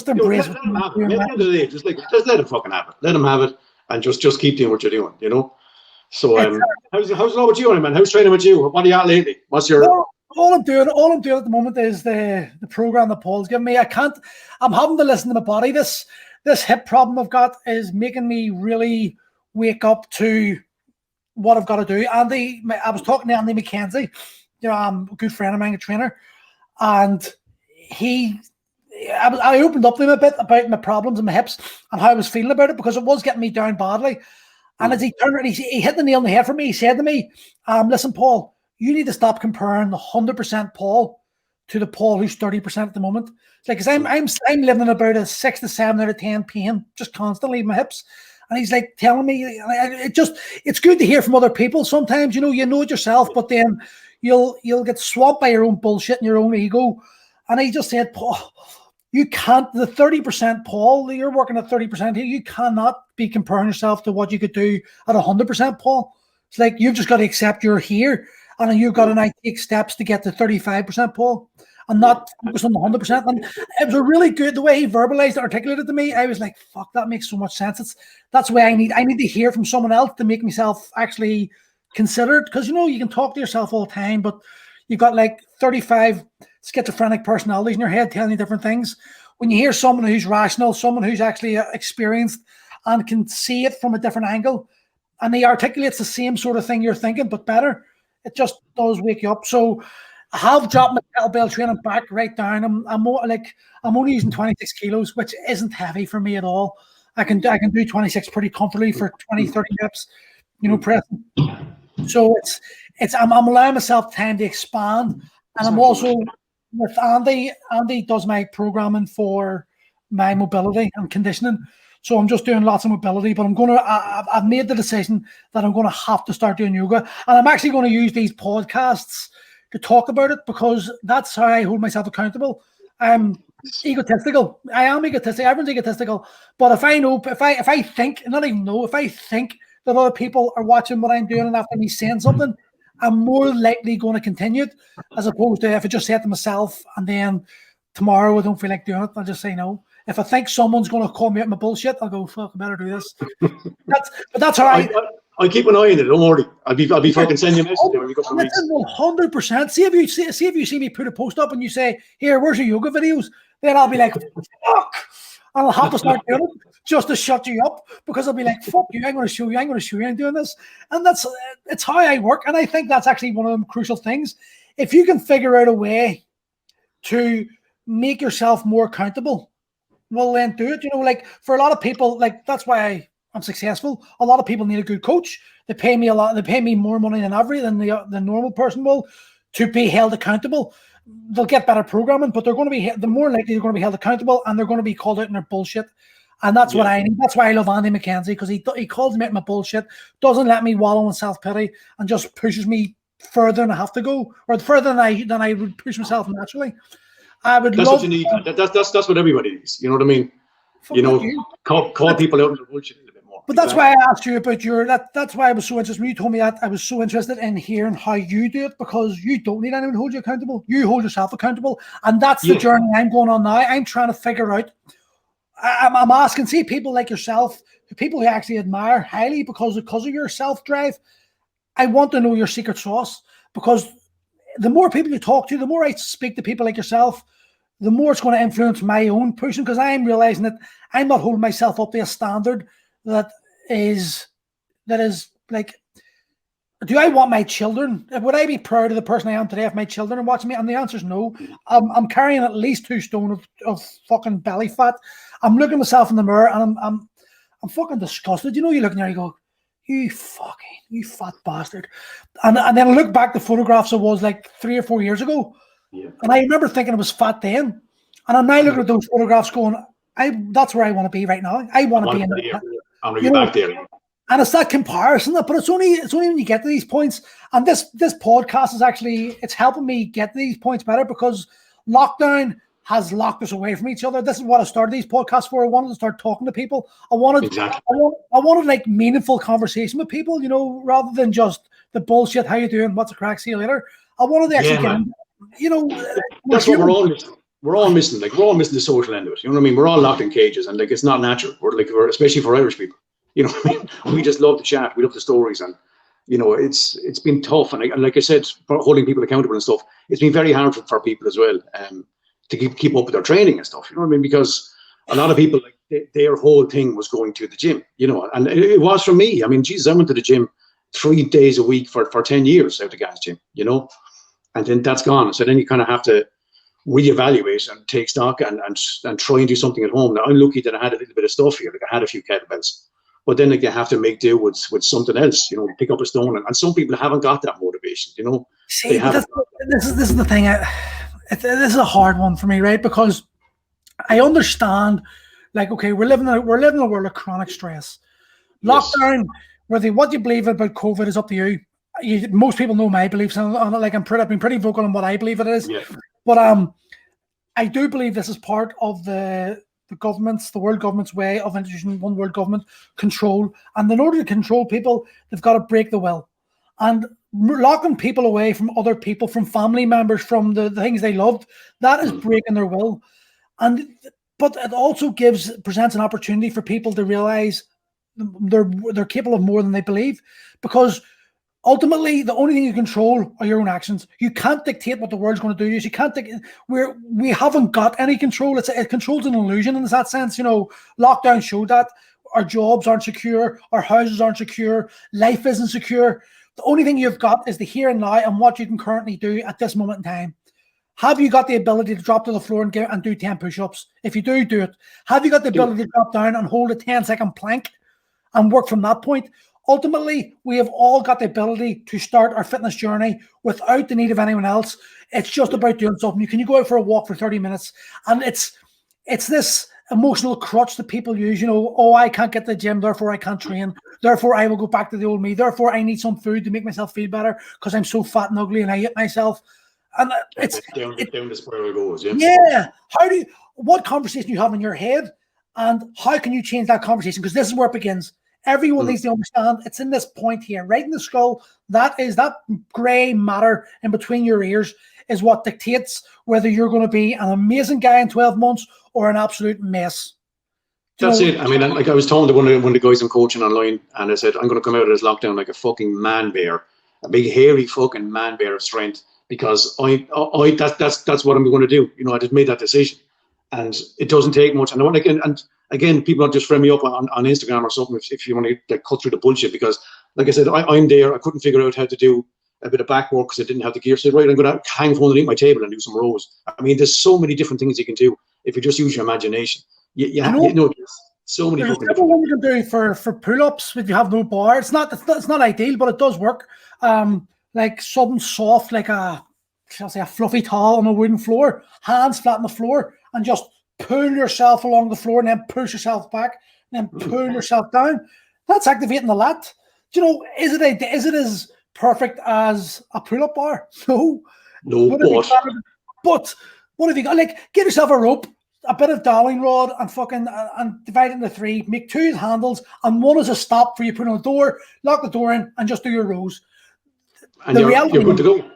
embrace it. At the end of the day, just let them fucking have it. Let them have it and just keep doing what you're doing, you know? So how's it all with you, man? How's training with you? What are you at lately? What's your all I'm doing at the moment is the program that Paul's given me. I'm having to listen to my body. This hip problem I've got is making me really wake up to what I've got to do. I was talking to Andy McKenzie, you know, a good friend of mine, a trainer, and I opened up to him a bit about my problems in my hips and how I was feeling about it because it was getting me down badly. And as he turned around, he hit the nail on the head for me. He said to me, listen, Paul, you need to stop comparing the 100% Paul to the Paul who's 30% at the moment. It's like, because I'm living about a 6 to 7 out of 10 pain just constantly in my hips. And he's like telling me, it's good to hear from other people. Sometimes, you know it yourself, but then you'll get swamped by your own bullshit and your own ego. And he just said, Paul, you can't, the 30% Paul, you're working at 30% here. You cannot be comparing yourself to what you could do at 100% Paul. It's like, you've just got to accept you're here. And then you've got to now take steps to get to 35% Paul and not focus on the 100%. And it was a really good, the way he verbalized, articulated to me. I was like, fuck, that makes so much sense. That's why I need to hear from someone else to make myself actually considered. Because, you know, you can talk to yourself all the time, but you've got like 35 schizophrenic personalities in your head telling you different things. When you hear someone who's rational, someone who's actually experienced and can see it from a different angle, and he articulates the same sort of thing you're thinking, but better, it just does wake you up. So I have dropped my kettlebell training back right down. I'm only using 26 kilos, which isn't heavy for me at all. I can do 26 pretty comfortably for 20, 30 reps, you know, pressing. So I'm allowing myself time to expand. And I'm also with Andy. Andy does my programming for my mobility and conditioning. So I'm just doing lots of mobility, but I've made the decision that I'm going to have to start doing yoga. And I'm actually going to use these podcasts to talk about it because that's how I hold myself accountable. I'm egotistical. I am egotistical. Everyone's egotistical. But if I think that other people are watching what I'm doing and after me saying something, I'm more likely going to continue it as opposed to if I just say it to myself and then tomorrow I don't feel like doing it, I'll just say no. If I think someone's going to call me out my bullshit, I'll go, fuck, I better do this. That's how I keep an eye on it. Don't worry. I'll be fucking sending you a message when you go for weeks. 100%. See if you see me put a post up and you say, "Here, where's your yoga videos?" Then I'll be like, "Fuck," and I'll have to start doing it just to shut you up because I'll be like, "Fuck you! I'm going to show you. I'm doing this." And it's how I work. And I think that's actually one of the crucial things. If you can figure out a way to make yourself more accountable, well, then do it. You know, like for a lot of people, like that's why I'm successful. A lot of people need a good coach. They pay me a lot. They pay me more money than the normal person will to be held accountable. They'll get better programming, but they're more likely they're going to be held accountable and they're going to be called out in their bullshit. And that's what I need. That's why I love Andy McKenzie because he calls me out my bullshit, doesn't let me wallow in self-pity, and just pushes me further than I have to go, or further than I would push myself naturally. That's what you need. That's what everybody needs. You know what I mean? Call people out in their bullshit a little bit more. But that's why I asked you about that's why I was so interested. When you told me that, I was so interested in hearing how you do it because you don't need anyone to hold you accountable. You hold yourself accountable. And that's the journey I'm going on now. I'm trying to figure out, I'm asking, see people like yourself, people who I actually admire highly because of your self-drive. I want to know your secret sauce because the more people you talk to, the more I speak to people like yourself, the more it's going to influence my own pushing, because I'm realizing that I'm not holding myself up to a standard that is like, do I want my children? Would I be proud of the person I am today if my children are watching me? And the answer is no. I'm carrying at least 2 stone of fucking belly fat. I'm looking at myself in the mirror and I'm fucking disgusted. You know, you look in there and you go, you fat bastard. And then I look back, the photographs it was like 3 or 4 years ago. Yeah. And I remember thinking I was fat then. And I'm now looking at those photographs going, that's where I want to be right now. I want to be in that. I'm going to be back there. And it's that comparison, but it's only when you get to these points. And this podcast is actually, it's helping me get to these points better, because lockdown has locked us away from each other. This is what I started these podcasts for. I wanted to start talking to people. I wanted like meaningful conversation with people, you know, rather than just the bullshit. How you doing? What's a crack? See you later. I wanted to actually get in, you know. That's what we're all missing. We're all missing. Like, we're all missing the social end of it. You know what I mean? We're all locked in cages, and like, it's not natural. We're especially for Irish people. You know, we just love the chat. We love the stories, and you know, it's been tough. And like I said, for holding people accountable and stuff, it's been very hard for people as well, to keep up with their training and stuff. You know what I mean? Because a lot of people, like, their whole thing was going to the gym. You know, and it was for me. I mean, Jesus, I went to the gym 3 days a week for 10 years out of gas gym. You know, and then that's gone. So then you kind of have to reevaluate and take stock and try and do something at home. Now, I'm lucky that I had a little bit of stuff here. Like, I had a few kettlebells. But then like, you have to make do with something else, you know, pick up a stone. And some people haven't got that motivation, you know. See, this is the thing. This is a hard one for me, right? Because I understand, like, okay, we're living in a world of chronic stress. Lockdown, what you believe about COVID is up to you. Most people know my beliefs on it. Like, I've been pretty vocal on what I believe it is. Yeah. But I do believe this is part of the world government's way of introducing one world government control. And in order to control people, they've got to break the will. And locking people away from other people, from family members, from the things they loved, that is breaking their will. But it also presents an opportunity for people to realize they're capable of more than they believe. Because ultimately, the only thing you control are your own actions. You can't dictate what the world's going to do. You can't. We haven't got any control. It controls an illusion in that sense. You know, lockdown showed that our jobs aren't secure, our houses aren't secure, life isn't secure. The only thing you've got is the here and now and what you can currently do at this moment in time. Have you got the ability to drop to the floor and do 10 push-ups? If you do it. Have you got the ability to drop down and hold a 10-second plank and work from that point? Ultimately, we have all got the ability to start our fitness journey without the need of anyone else. It's just about doing something. You go out for a walk for 30 minutes, and it's this emotional crutch that people use. You know, oh, I can't get to the gym, therefore I can't train. Therefore, I will go back to the old me. Therefore, I need some food to make myself feel better because I'm so fat and ugly and I hate myself. And it's down the spiral goes. Yeah. What conversation you have in your head, and how can you change that conversation? Because this is where it begins. Everyone needs to understand it's in this point here, right in the skull. That grey matter in between your ears is what dictates whether you're going to be an amazing guy in 12 months or an absolute mess. That's it. I mean, like, I was talking to one of the guys I'm coaching online, and I said, I'm going to come out of this lockdown like a fucking man bear, a big hairy fucking man bear of strength, because that's what I'm going to do. You know, I just made that decision, and it doesn't take much. And again, people don't just frame me up on Instagram or something if you want to like, cut through the bullshit, because like I said, I'm there. I couldn't figure out how to do a bit of back work because I didn't have the gear. So right, I'm going to hang from underneath my table and do some rows. I mean, there's so many different things you can do if you just use your imagination. You know, so many different things. What you can do for pull-ups if you have no bar. It's not ideal, but it does work. Like something soft, like a fluffy towel on a wooden floor, hands flat on the floor, and just pull yourself along the floor and then push yourself back and then pull yourself down. That's activating the lat. Do you know, is it as perfect as a pull-up bar? No. But what have you got? Like, get yourself a rope, a bit of dowling rod, and divide it into 3. Make 2 handles, and 1 is a stop for you. Put on the door, lock the door in, and just do your rows. And you're good to go.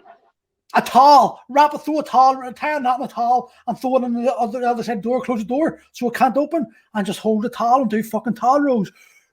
A towel, throw a towel, tie a knot in a towel, and throw it on the other side door, close the door so it can't open, and just hold the towel and do fucking towel rows.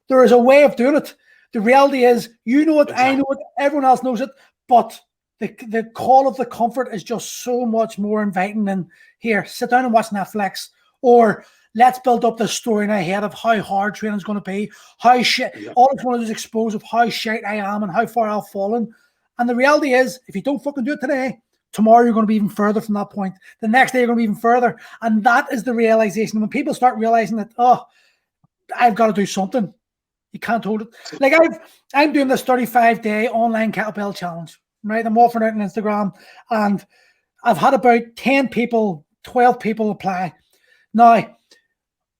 There is a way of doing it. The reality is, you know it, exactly. I know it, everyone else knows it, but the call of the comfort is just so much more inviting than here, sit down and watch Netflix, or let's build up the story in our head of how hard training is going to be, how shit, all it's going to do is expose of how shit I am and how far I've fallen. And the reality is, if you don't fucking do it today, tomorrow you're going to be even further from that point. The next day you're going to be even further. And that is the realization. When people start realizing that, oh, I've got to do something, you can't hold it. Like I'm doing this 35-day online kettlebell challenge, right? I'm offering it on Instagram, and I've had about 10 people, 12 people apply. Now,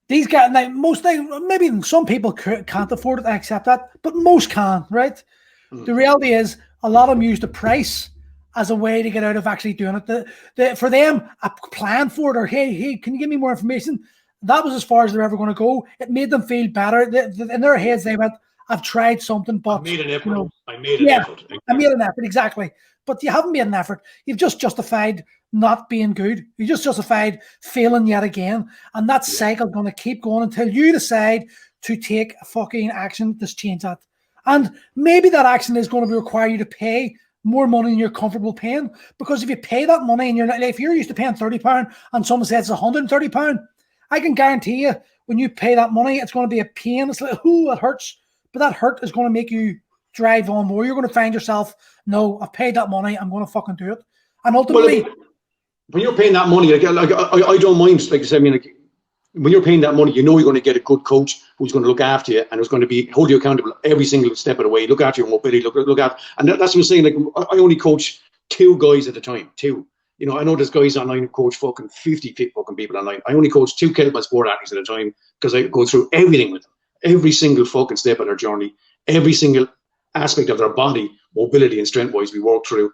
these guys, like most things, maybe some people can't afford it, I accept that, but most can, right? The reality is, a lot of them use the price as a way to get out of actually doing it. For them, a plan for it, or hey, can you give me more information? That was as far as they're ever going to go. It made them feel better. In their heads, they went, I've tried something, but I made an effort. You know, I made an effort. I made an effort, exactly. But you haven't made an effort. You've just justified not being good. You just justified failing yet again. And that cycle is going to keep going until you decide to take fucking action to change that. And maybe that action is going to require you to pay more money than you're comfortable paying. Because if you pay that money and you're not, like, if you're used to paying £30 and someone says it's £130, I can guarantee you when you pay that money, it's going to be a pain. It's like, ooh, it hurts. But that hurt is going to make you drive on more. You're going to find yourself, no, I've paid that money, I'm going to fucking do it. And ultimately, when you're paying that money, like I don't mind, like I said, I mean, like, when you're paying that money, you know you're going to get a good coach who's going to look after you and who's going to hold you accountable every single step of the way. Look after your mobility, look after, and that's what I'm saying. Like, I only coach 2 guys at a time. 2. You know, I know there's guys online who coach fucking 50 fucking people online. I only coach 2 kettlebell sport athletes at a time because I go through everything with them, every single fucking step of their journey, every single aspect of their body, mobility and strength wise, we work through,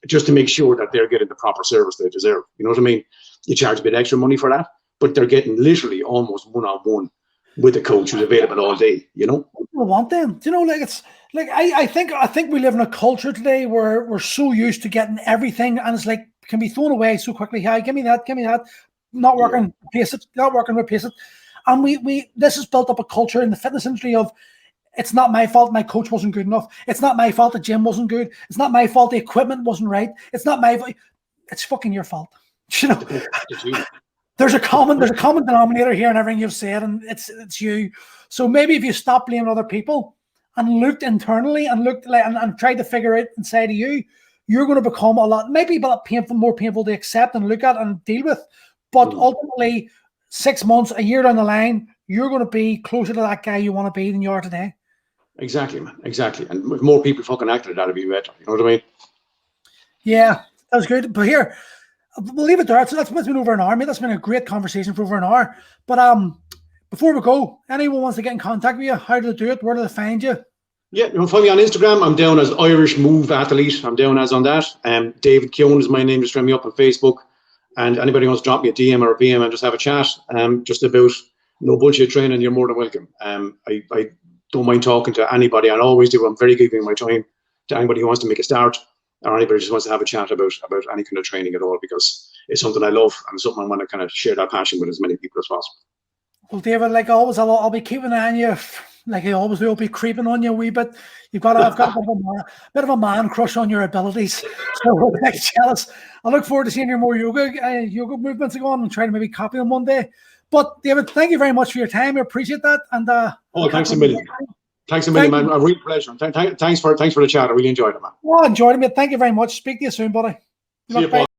just to make sure that they're getting the proper service they deserve. You know what I mean? You charge a bit extra money for that, but they're getting literally almost one-on-one with a coach who's available all day, you know? People want them. Do you know, like, it's like I think we live in a culture today where we're so used to getting everything, and it's like can be thrown away so quickly. Hi, give me that, not working, replace it, not working, replace it. And we this has built up a culture in the fitness industry of, it's not my fault my coach wasn't good enough. It's not my fault the gym wasn't good. It's not my fault the equipment wasn't right. It's not my fault. It's fucking your fault. You know, there's a common denominator here in everything you've said, and it's you. So maybe if you stop blaming other people and looked internally and looked like and tried to figure out inside of you, you're going to become a lot, maybe a lot more painful to accept and look at and deal with. But ultimately, 6 months, a year down the line, you're going to be closer to that guy you want to be than you are today. Exactly, man. Exactly. And if more people fucking acted, that'd be better. You know what I mean? Yeah, that was good. But here, we'll leave it there. So that's been over an hour. Mate, that's been a great conversation for over an hour. But before we go, anyone wants to get in contact with you, how do they do it? Where do they find you? Yeah, you can find me on Instagram. I'm down as Irish Move Athlete. I'm down as on that. David Keohan is my name. Just friend me up on Facebook. And anybody wants to drop me a DM or a PM and just have a chat, just about no bullshit training, you're more than welcome. I don't mind talking to anybody. I always do. I'm very giving my time to anybody who wants to make a start, or anybody who just wants to have a chat about any kind of training at all, because it's something I love and something I want to kind of share that passion with as many people as possible. Well, David, like always, I'll be keeping an eye on you. Like I always will, be creeping on you a wee bit. I've got a bit of a man crush on your abilities. So I'm jealous. I look forward to seeing your more yoga movements go on and trying to maybe copy them one day. But David, thank you very much for your time. I appreciate that. And thanks a million. Thanks a million, man. A real pleasure. Thanks for the chat. I really enjoyed it, man. Well, I enjoyed it, mate. Thank you very much. Speak to you soon, buddy. See you, Paul.